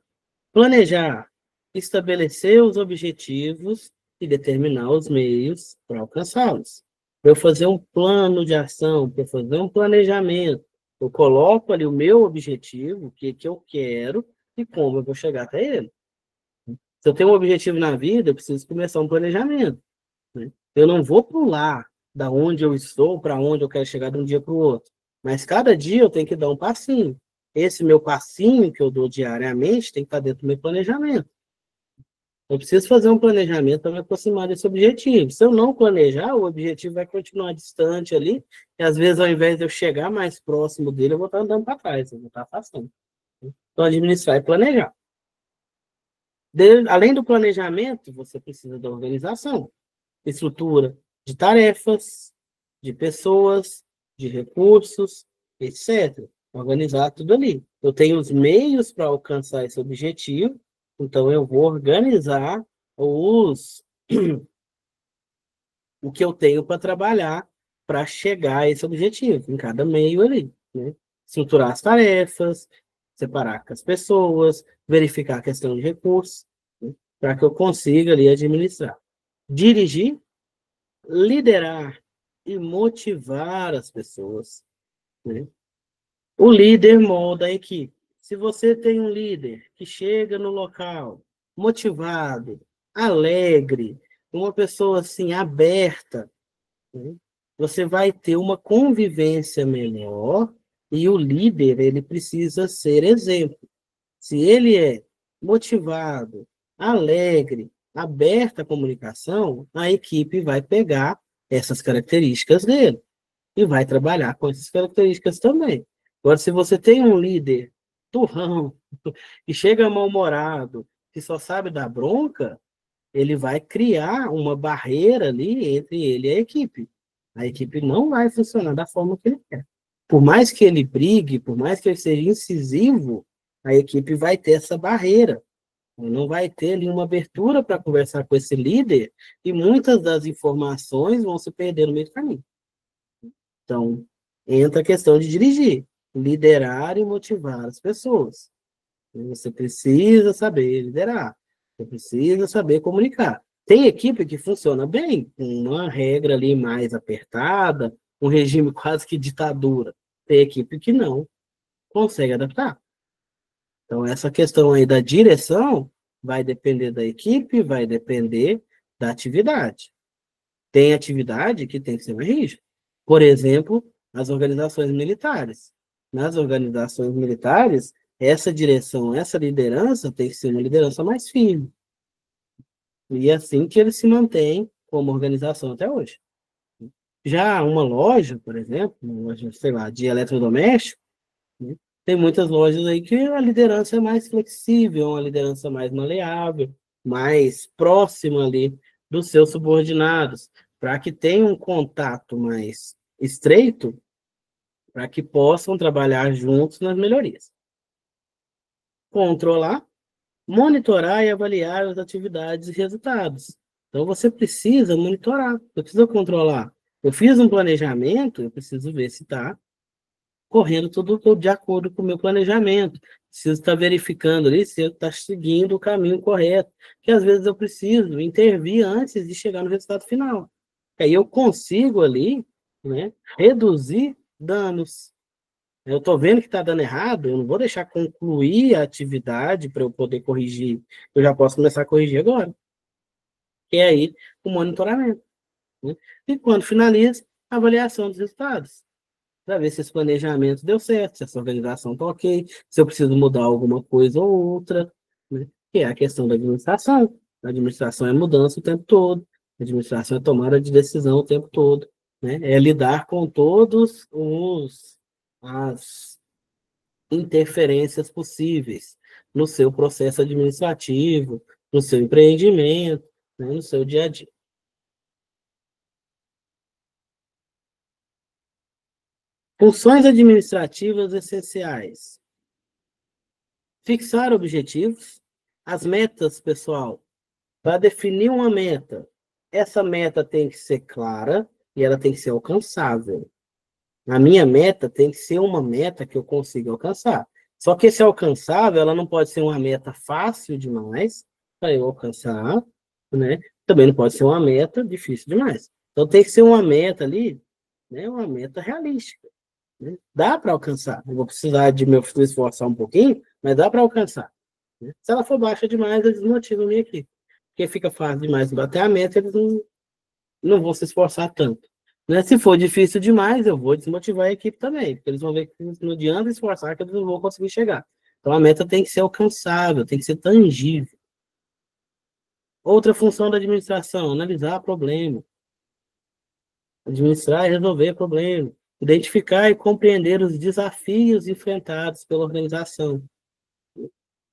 S2: Planejar, estabelecer os objetivos e determinar os meios para alcançá-los. Para eu fazer um plano de ação, para eu fazer um planejamento, eu coloco ali o meu objetivo, o que eu quero e como eu vou chegar até ele. Se eu tenho um objetivo na vida, eu preciso começar um planejamento, né? Eu não vou pular da onde eu estou para onde eu quero chegar de um dia para o outro. Mas cada dia eu tenho que dar um passinho. Esse meu passinho que eu dou diariamente tem que estar dentro do meu planejamento. Eu preciso fazer um planejamento para me aproximar desse objetivo. Se eu não planejar, o objetivo vai continuar distante ali, e às vezes, ao invés de eu chegar mais próximo dele, eu vou estar andando para trás, eu vou estar afastando. Então, administrar e planejar. Além do planejamento, você precisa da organização, estrutura de tarefas, de pessoas, de recursos, etc. Organizar tudo ali. Eu tenho os meios para alcançar esse objetivo, então eu vou organizar o que eu tenho para trabalhar para chegar a esse objetivo, em cada meio ali, né? Estruturar as tarefas, separar com as pessoas, verificar a questão de recursos, né, para que eu consiga ali administrar. Dirigir, liderar e motivar as pessoas, né? O líder molda a equipe. Se você tem um líder que chega no local motivado, alegre, uma pessoa assim aberta, né, você vai ter uma convivência melhor, e o líder ele precisa ser exemplo. Se ele é motivado, alegre, aberto à comunicação, a equipe vai pegar essas características dele e vai trabalhar com essas características também. Agora, se você tem um líder turrão, que chega mal-humorado, que só sabe dar bronca, ele vai criar uma barreira ali entre ele e a equipe. A equipe não vai funcionar da forma que ele quer. Por mais que ele brigue, por mais que ele seja incisivo, a equipe vai ter essa barreira. Não vai ter ali uma abertura para conversar com esse líder e muitas das informações vão se perder no meio do caminho. Então, entra a questão de dirigir, liderar e motivar as pessoas. Você precisa saber liderar, você precisa saber comunicar. Tem equipe que funciona bem, com uma regra ali mais apertada, um regime quase que ditadura. Tem equipe que não consegue adaptar. Então, essa questão aí da direção vai depender da equipe, vai depender da atividade. Tem atividade que tem que ser mais rígida. Por exemplo, as organizações militares. Nas organizações militares, essa direção, essa liderança tem que ser uma liderança mais firme. E é assim que ele se mantém como organização até hoje. Já uma loja, por exemplo, uma loja, sei lá, de eletrodoméstico, né, tem muitas lojas aí que a liderança é mais flexível, uma liderança mais maleável, mais próxima ali dos seus subordinados, para que tenha um contato mais estreito, para que possam trabalhar juntos nas melhorias. Controlar, monitorar e avaliar as atividades e resultados. Então, você precisa monitorar, você precisa controlar. Eu fiz um planejamento, eu preciso ver se está correndo tudo de acordo com o meu planejamento. Preciso estar verificando ali se eu está seguindo o caminho correto. Que às vezes eu preciso intervir antes de chegar no resultado final. Aí eu consigo ali, né, reduzir danos. Eu estou vendo que está dando errado, eu não vou deixar concluir a atividade para eu poder corrigir. Eu já posso começar a corrigir agora. Que é aí o monitoramento. Né? E quando finaliza, a avaliação dos resultados. Para ver se esse planejamento deu certo, se essa organização está ok, se eu preciso mudar alguma coisa ou outra. Né? Que é a questão da administração. A administração é mudança o tempo todo. A administração é tomada de decisão o tempo todo. Né? É lidar com todos as interferências possíveis no seu processo administrativo, no seu empreendimento, né, no seu dia a dia. Funções administrativas essenciais. Fixar objetivos. As metas, pessoal, para definir uma meta, essa meta tem que ser clara e ela tem que ser alcançável. A minha meta tem que ser uma meta que eu consiga alcançar. Só que esse alcançável, ela não pode ser uma meta fácil demais para eu alcançar, né? Também não pode ser uma meta difícil demais. Então tem que ser uma meta ali, né? Uma meta realística. Né? Dá para alcançar. Eu vou precisar de me esforçar um pouquinho, mas dá para alcançar. Né? Se ela for baixa demais, eles desmotivam a minha equipe. Porque fica fácil demais bater a meta, eles não vão se esforçar tanto. Né? Se for difícil demais, eu vou desmotivar a equipe também, porque eles vão ver que não adianta esforçar, que eles não vão conseguir chegar. Então a meta tem que ser alcançável, tem que ser tangível. Outra função da administração, analisar problema. Administrar e resolver problema. Identificar e compreender os desafios enfrentados pela organização.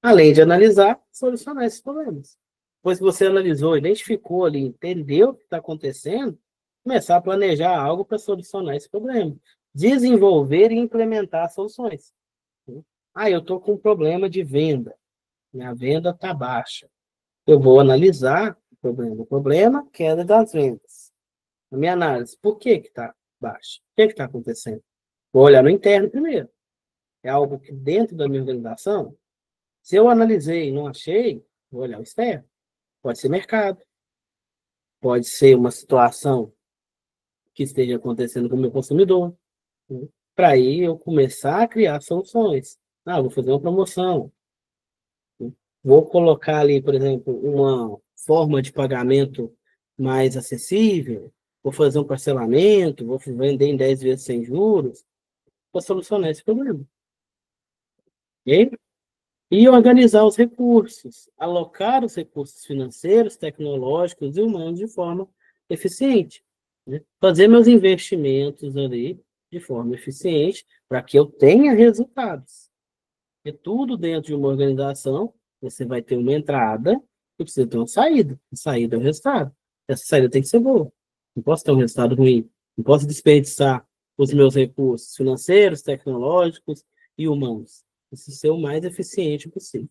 S2: Além de analisar, solucionar esses problemas. Depois que você analisou, identificou ali, entendeu o que está acontecendo, começar a planejar algo para solucionar esse problema. Desenvolver e implementar soluções. Ah, eu estou com um problema de venda. Minha venda está baixa. Eu vou analisar o problema. O problema, queda das vendas. A minha análise, por que está baixa? O que está acontecendo? Vou olhar no interno primeiro. É algo que dentro da minha organização, se eu analisei e não achei, vou olhar o externo. Pode ser mercado, pode ser uma situação que esteja acontecendo com o meu consumidor, né? Para aí eu começar a criar soluções. Ah, vou fazer uma promoção. Né? Vou colocar ali, por exemplo, uma forma de pagamento mais acessível. Vou fazer um parcelamento, vou vender em 10 vezes sem juros, para solucionar esse problema. Ok? E organizar os recursos, alocar os recursos financeiros, tecnológicos e humanos de forma eficiente, né? Fazer meus investimentos ali de forma eficiente para que eu tenha resultados. Porque tudo dentro de uma organização, você vai ter uma entrada e precisa ter uma saída. A saída é o resultado. Essa saída tem que ser boa. Não posso ter um resultado ruim. Não posso desperdiçar os meus recursos financeiros, tecnológicos e humanos. Preciso ser o mais eficiente possível.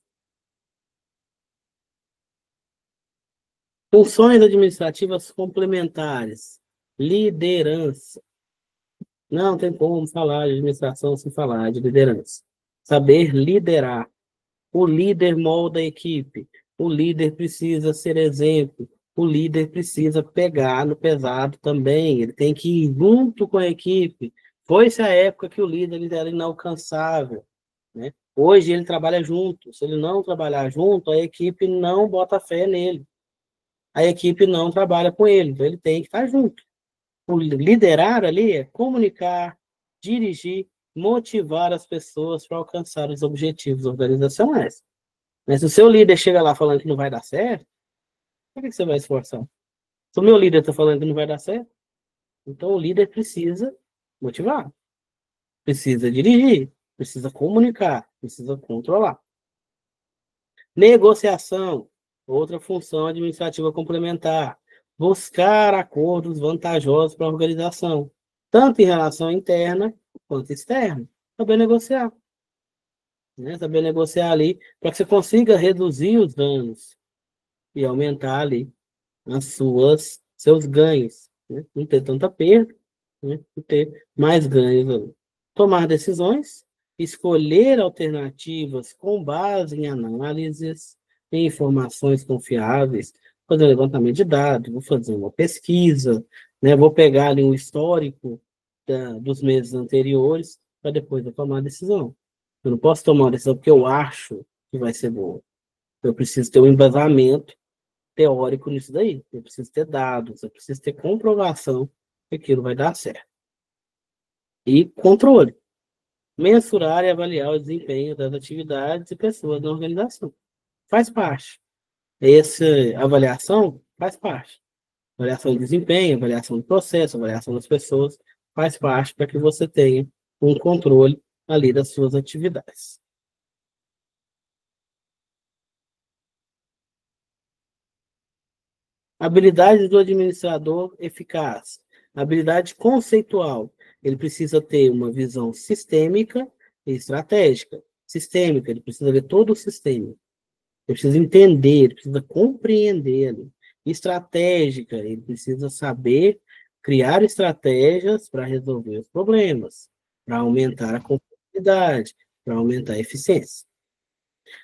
S2: Funções administrativas complementares. Liderança. Não tem como falar de administração sem falar de liderança. Saber liderar. O líder molda a equipe. O líder precisa ser exemplo. O líder precisa pegar no pesado também. Ele tem que ir junto com a equipe. Foi-se a época que o líder era inalcançável, né? Hoje ele trabalha junto. Se ele não trabalhar junto, a equipe não bota fé nele. A equipe não trabalha com ele. Então ele tem que estar junto. O liderar ali é comunicar, dirigir, motivar as pessoas para alcançar os objetivos organizacionais. Mas se o seu líder chega lá falando que não vai dar certo, por que você vai esforçar? Se o meu líder está falando que não vai dar certo, então o líder precisa motivar, precisa dirigir, precisa comunicar, precisa controlar. Negociação, outra função administrativa complementar. Buscar acordos vantajosos para a organização, tanto em relação interna quanto externa. Saber negociar, né? Saber negociar ali para que você consiga reduzir os danos e aumentar ali seus ganhos, né? Não ter tanta perda, né? E ter mais ganhos ali. Tomar decisões, escolher alternativas com base em análises, em informações confiáveis, fazer um levantamento de dados, vou fazer uma pesquisa, né? Vou pegar ali um histórico dos meses anteriores para depois eu tomar a decisão. Eu não posso tomar uma decisão porque eu acho que vai ser boa. Eu preciso ter um embasamento teórico nisso daí. Eu preciso ter dados, eu preciso ter comprovação que aquilo vai dar certo. E controle. Mensurar e avaliar o desempenho das atividades e pessoas na organização. Faz parte. Essa avaliação faz parte. Avaliação de desempenho, avaliação do processo, avaliação das pessoas, faz parte para que você tenha um controle ali das suas atividades. Habilidades do administrador eficaz. Habilidade conceitual. Ele precisa ter uma visão sistêmica e estratégica. Sistêmica, ele precisa ver todo o sistema. Ele precisa entender, ele precisa compreender ali. Estratégica, ele precisa saber criar estratégias para resolver os problemas, para aumentar a competitividade, para aumentar a eficiência.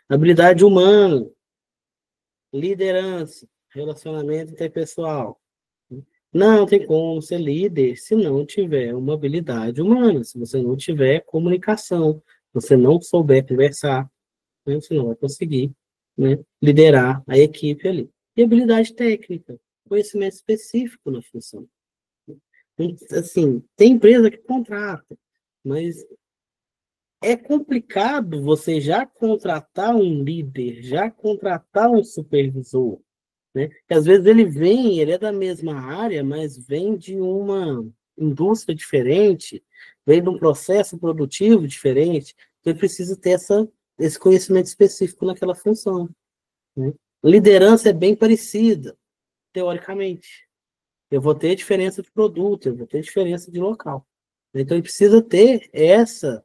S2: Habilidade humana, liderança, relacionamento interpessoal. Não tem como ser líder se não tiver uma habilidade humana, se você não tiver comunicação, se você não souber conversar, né, você não vai conseguir, né, liderar a equipe ali. E habilidade técnica, conhecimento específico na função. Assim, tem empresa que contrata, mas é complicado você já contratar um líder, já contratar um supervisor, né? Que às vezes ele é da mesma área, mas vem de uma indústria diferente, vem de um processo produtivo diferente, então ele precisa ter esse conhecimento específico naquela função, né? Liderança é bem parecida, teoricamente. Eu vou ter diferença de produto, eu vou ter diferença de local. Então ele precisa ter essa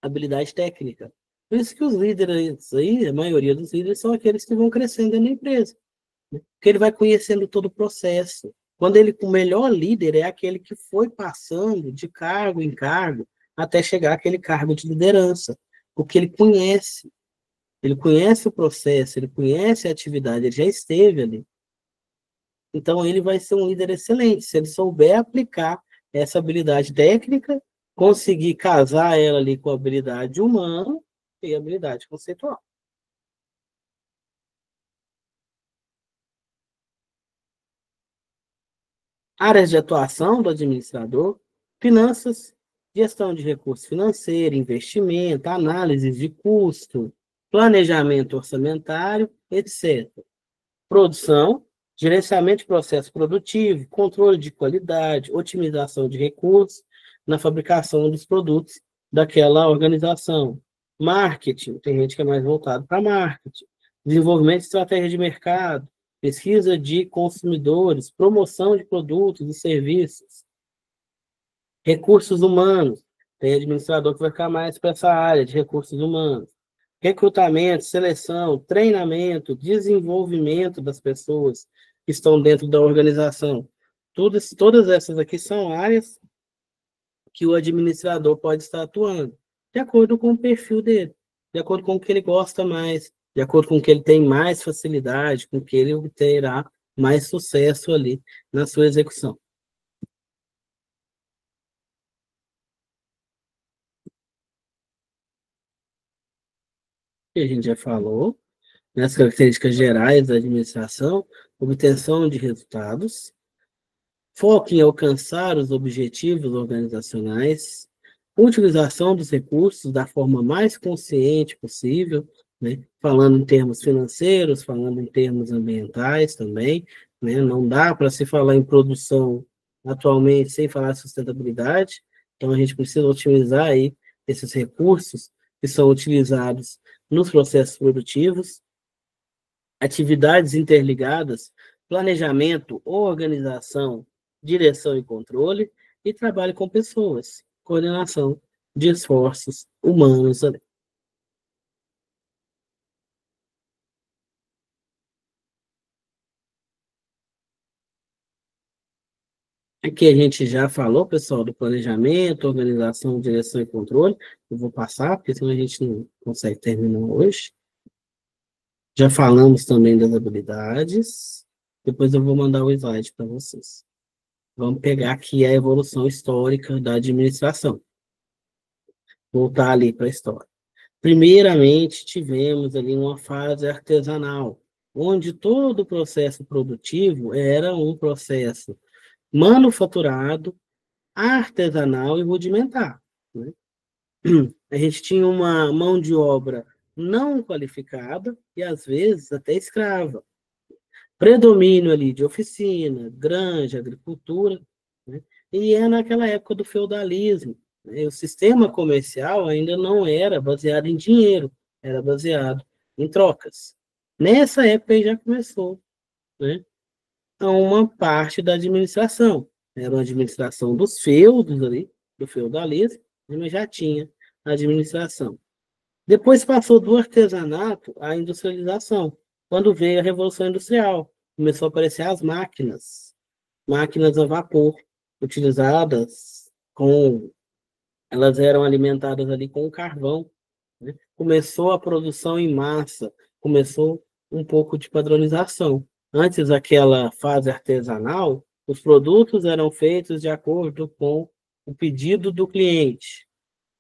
S2: habilidade técnica. Por isso que os líderes aí, a maioria dos líderes, são aqueles que vão crescendo dentro da empresa, porque ele vai conhecendo todo o processo. O melhor líder é aquele que foi passando de cargo em cargo até chegar àquele cargo de liderança, porque ele conhece o processo, ele conhece a atividade, ele já esteve ali. Então ele vai ser um líder excelente, se ele souber aplicar essa habilidade técnica, conseguir casar ela ali com a habilidade humana e a habilidade conceitual. Áreas de atuação do administrador: finanças, gestão de recurso financeiro, investimento, análise de custo, planejamento orçamentário, etc. Produção, gerenciamento de processo produtivo, controle de qualidade, otimização de recursos na fabricação dos produtos daquela organização. Marketing, tem gente que é mais voltado para marketing. Desenvolvimento de estratégia de mercado, pesquisa de consumidores, promoção de produtos e serviços. Recursos humanos, tem administrador que vai ficar mais para essa área de recursos humanos. Recrutamento, seleção, treinamento, desenvolvimento das pessoas que estão dentro da organização. Todas essas aqui são áreas que o administrador pode estar atuando, de acordo com o perfil dele, de acordo com o que ele gosta mais, de acordo com o que ele tem mais facilidade, com o que ele terá mais sucesso ali na sua execução. Que a gente já falou, nas características gerais da administração, obtenção de resultados, foco em alcançar os objetivos organizacionais, utilização dos recursos da forma mais consciente possível, né? Falando em termos financeiros, falando em termos ambientais também, né? Não dá para se falar em produção atualmente sem falar de sustentabilidade, então a gente precisa otimizar aí esses recursos que são utilizados nos processos produtivos, atividades interligadas, planejamento, organização, direção e controle, e trabalho com pessoas, coordenação de esforços humanos. Aqui a gente já falou, pessoal, do planejamento, organização, direção e controle. Eu vou passar, porque senão a gente não consegue terminar hoje. Já falamos também das habilidades. Depois eu vou mandar o slide para vocês. Vamos pegar aqui a evolução histórica da administração. Voltar ali para a história. Primeiramente, tivemos ali uma fase artesanal, onde todo o processo produtivo era um processo manufaturado, artesanal e rudimentar, né? A gente tinha uma mão de obra não qualificada e, às vezes, até escrava. Predomínio ali de oficina, granja, agricultura, né? E é naquela época do feudalismo, né? O sistema comercial ainda não era baseado em dinheiro, era baseado em trocas. Nessa época aí já começou, né, a uma parte da administração. Era uma administração dos feudos ali, do feudalismo, mas já tinha a administração. Depois passou do artesanato à industrialização, quando veio a Revolução Industrial. Começou a aparecer as máquinas a vapor, utilizadas com... Elas eram alimentadas ali com carvão, né? Começou a produção em massa, começou um pouco de padronização. Antes daquela fase artesanal, os produtos eram feitos de acordo com o pedido do cliente.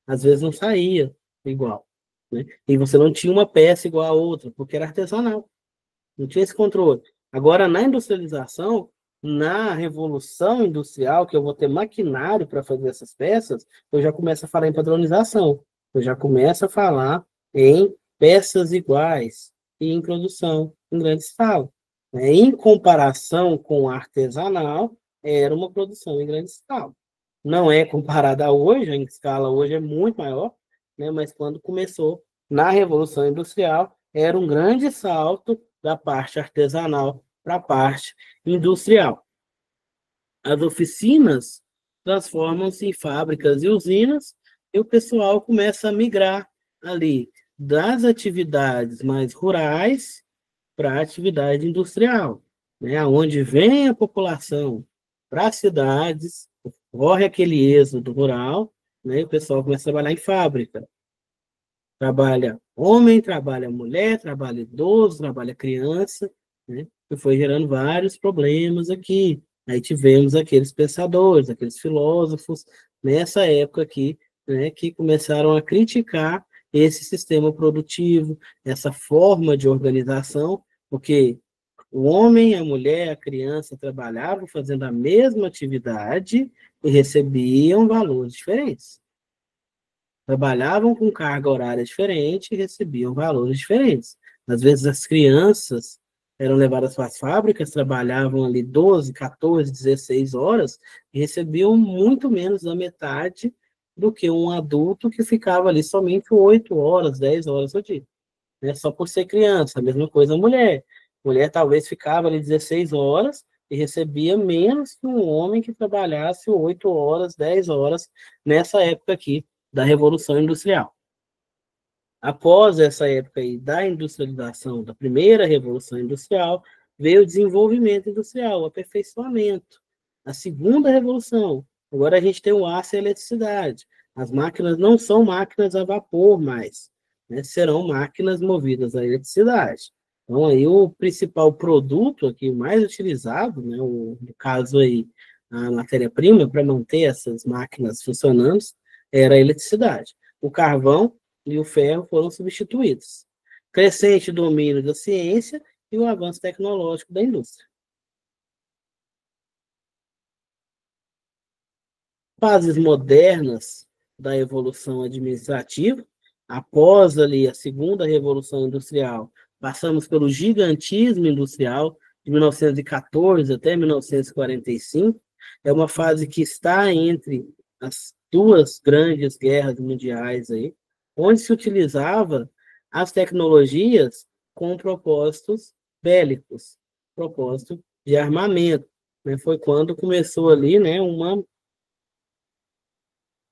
S2: Às vezes não saía igual, né? E você não tinha uma peça igual a outra, porque era artesanal. Não tinha esse controle. Agora, na industrialização, na revolução industrial, que eu vou ter maquinário para fazer essas peças, eu já começo a falar em padronização. Eu já começo a falar em peças iguais e em produção em grande escala. Em comparação com o artesanal, era uma produção em grande escala. Não é comparada a hoje, a escala hoje é muito maior, né? Mas quando começou na Revolução Industrial, era um grande salto da parte artesanal para a parte industrial. As oficinas transformam-se em fábricas e usinas, e o pessoal começa a migrar ali das atividades mais rurais para a atividade industrial, né? Onde vem a população para as cidades, corre aquele êxodo rural, né? E o pessoal começa a trabalhar em fábrica. Trabalha homem, trabalha mulher, trabalha idoso, trabalha criança, né? E foi gerando vários problemas aqui. Aí tivemos aqueles pensadores, aqueles filósofos, nessa época aqui, né, que começaram a criticar esse sistema produtivo, essa forma de organização, porque o homem, a mulher, a criança trabalhavam fazendo a mesma atividade e recebiam valores diferentes. trabalhavam com carga horária diferente e recebiam valores diferentes. Às vezes as crianças eram levadas para as fábricas, trabalhavam ali 12, 14, 16 horas e recebiam muito menos da metade do que um adulto que ficava ali somente 8 horas, 10 horas ao dia, né? Só por ser criança. A mesma coisa a mulher. Mulher talvez ficava ali 16 horas e recebia menos que um homem que trabalhasse 8 horas, 10 horas nessa época aqui da Revolução Industrial. Após essa época aí da industrialização, da primeira Revolução Industrial, veio o desenvolvimento industrial, o aperfeiçoamento. A segunda Revolução, agora a gente tem o aço e a eletricidade. As máquinas não são máquinas a vapor mais, né? Serão máquinas movidas à eletricidade. Então, aí o principal produto aqui, o mais utilizado, né, no caso aí, a matéria-prima para manter essas máquinas funcionando, era a eletricidade. O carvão e o ferro foram substituídos. Crescente domínio da ciência e o avanço tecnológico da indústria. Fases modernas da evolução administrativa, após ali a segunda revolução industrial, passamos pelo gigantismo industrial de 1914 até 1945, é uma fase que está entre as duas grandes guerras mundiais aí, onde se utilizava as tecnologias com propósitos bélicos, propósito de armamento, né? Foi quando começou ali, né,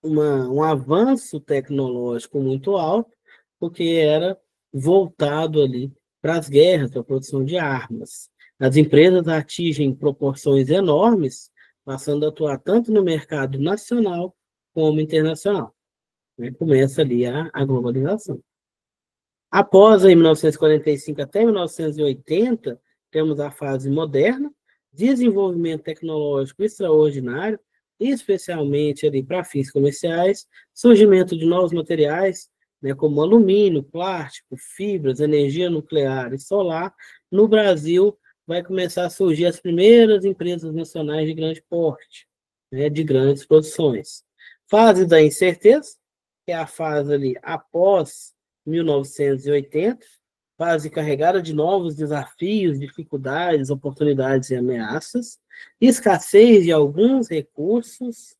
S2: um avanço tecnológico muito alto, porque era voltado ali para as guerras, para a produção de armas. As empresas atingem proporções enormes, passando a atuar tanto no mercado nacional como internacional, né? Começa ali a globalização. Após aí, 1945 até 1980, temos a fase moderna, desenvolvimento tecnológico extraordinário, especialmente ali para fins comerciais, surgimento de novos materiais, né, como alumínio, plástico, fibras, energia nuclear e solar. No Brasil, vai começar a surgir as primeiras empresas nacionais de grande porte, né, de grandes produções. Fase da incerteza, que é a fase ali após 1980, fase carregada de novos desafios, dificuldades, oportunidades e ameaças, escassez de alguns recursos,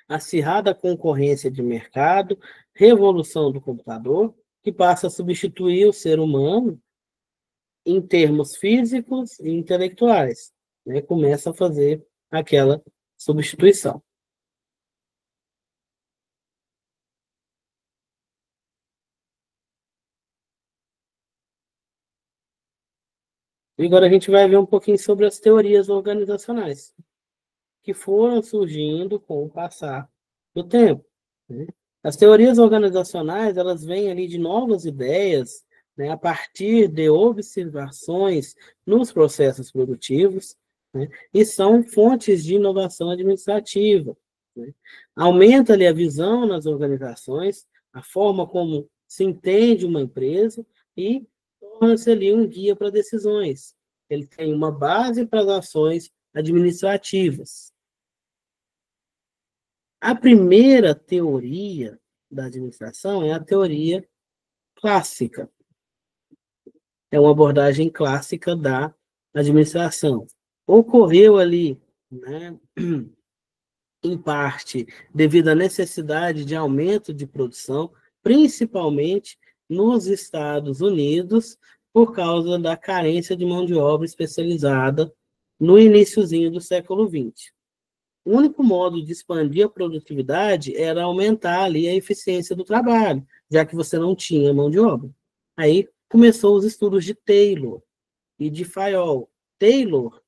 S2: acirrada concorrência de mercado, revolução do computador, que passa a substituir o ser humano em termos físicos e intelectuais, né? Começa a fazer aquela substituição. E agora a gente vai ver um pouquinho sobre as teorias organizacionais, que foram surgindo com o passar do tempo, né? As teorias organizacionais, elas vêm ali de novas ideias, né, a partir de observações nos processos produtivos, né, e são fontes de inovação administrativa, né? Aumenta ali a visão nas organizações, a forma como se entende uma empresa e torna-se ali um guia para decisões. Ele tem uma base para as ações administrativas. A primeira teoria da administração é a teoria clássica. É uma abordagem clássica da administração. Ocorreu ali, né, em parte, devido à necessidade de aumento de produção, principalmente nos Estados Unidos, por causa da carência de mão de obra especializada no iniciozinho do século XX. O único modo de expandir a produtividade era aumentar ali a eficiência do trabalho, já que você não tinha mão de obra. Aí começou os estudos de Taylor e de Fayol. Taylor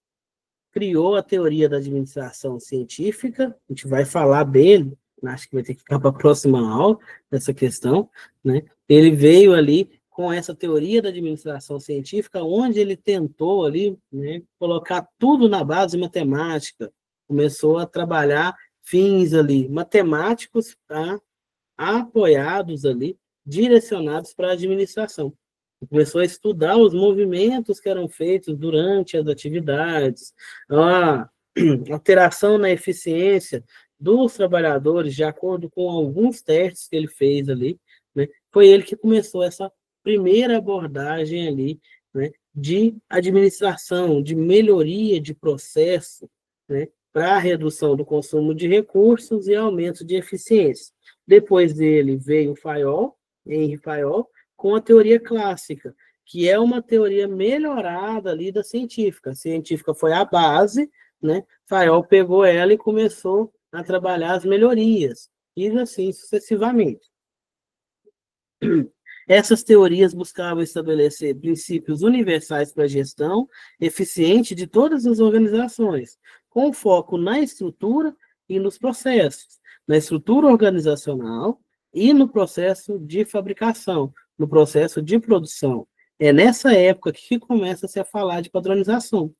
S2: criou a teoria da administração científica, a gente vai falar dele, acho que vai ter que ficar para a próxima aula, dessa questão, né? Ele veio ali com essa teoria da administração científica, onde ele tentou ali, né, colocar tudo na base matemática, começou a trabalhar fins ali matemáticos apoiados ali, direcionados para a administração. Começou a estudar os movimentos que eram feitos durante as atividades, a alteração na eficiência dos trabalhadores, de acordo com alguns testes que ele fez ali, né, foi ele que começou essa primeira abordagem ali, né, de administração, de melhoria de processo, né, para a redução do consumo de recursos e aumento de eficiência. Depois dele veio o Fayol, Henri Fayol, com a teoria clássica, que é uma teoria melhorada ali da científica. A científica foi a base, né? Fayol pegou ela e começou a trabalhar as melhorias, e assim sucessivamente. Essas teorias buscavam estabelecer princípios universais para a gestão eficiente de todas as organizações, com foco na estrutura e nos processos, na estrutura organizacional e no processo de fabricação, no processo de produção. É nessa época que começa-se a falar de padronização.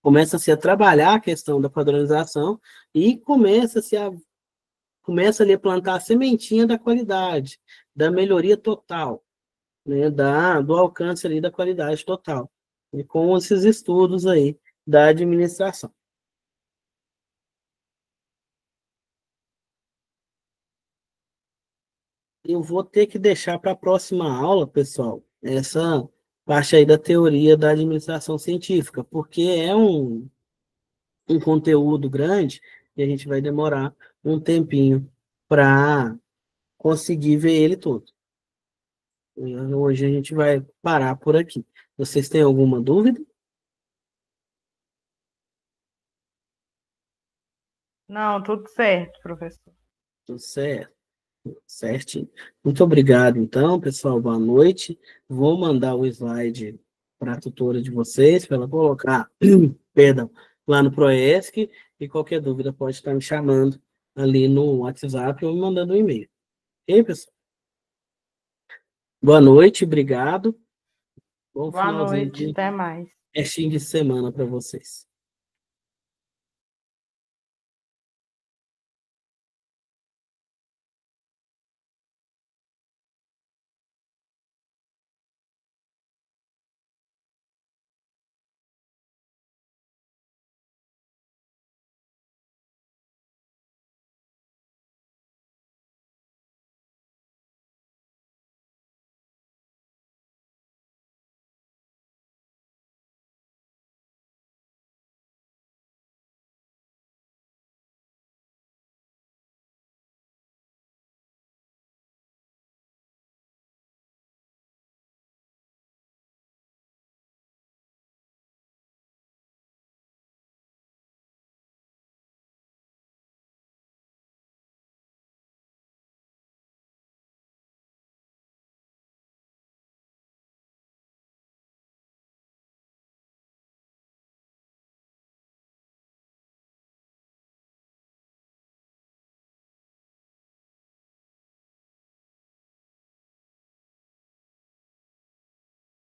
S2: Começa-se a trabalhar a questão da padronização e começa ali a plantar a sementinha da qualidade, da melhoria total, né, do alcance ali da qualidade total, e com esses estudos aí da administração. Eu vou ter que deixar para a próxima aula, pessoal, essa parte aí da teoria da administração científica, porque é um conteúdo grande e a gente vai demorar um tempinho para conseguir ver ele todo. Hoje a gente vai parar por aqui. Vocês têm alguma dúvida?
S1: Não, tudo certo, professor.
S2: Tudo certo, certinho. Muito obrigado, então, pessoal. Boa noite. Vou mandar o slide para a tutora de vocês, para ela colocar, perdão, lá no Proesc, e qualquer dúvida pode estar me chamando ali no WhatsApp ou me mandando um e-mail. Ok, pessoal? Boa noite, obrigado. Bom
S1: Boa
S2: finalzinho
S1: noite,
S2: de
S1: até mais.
S2: restinho de semana para vocês.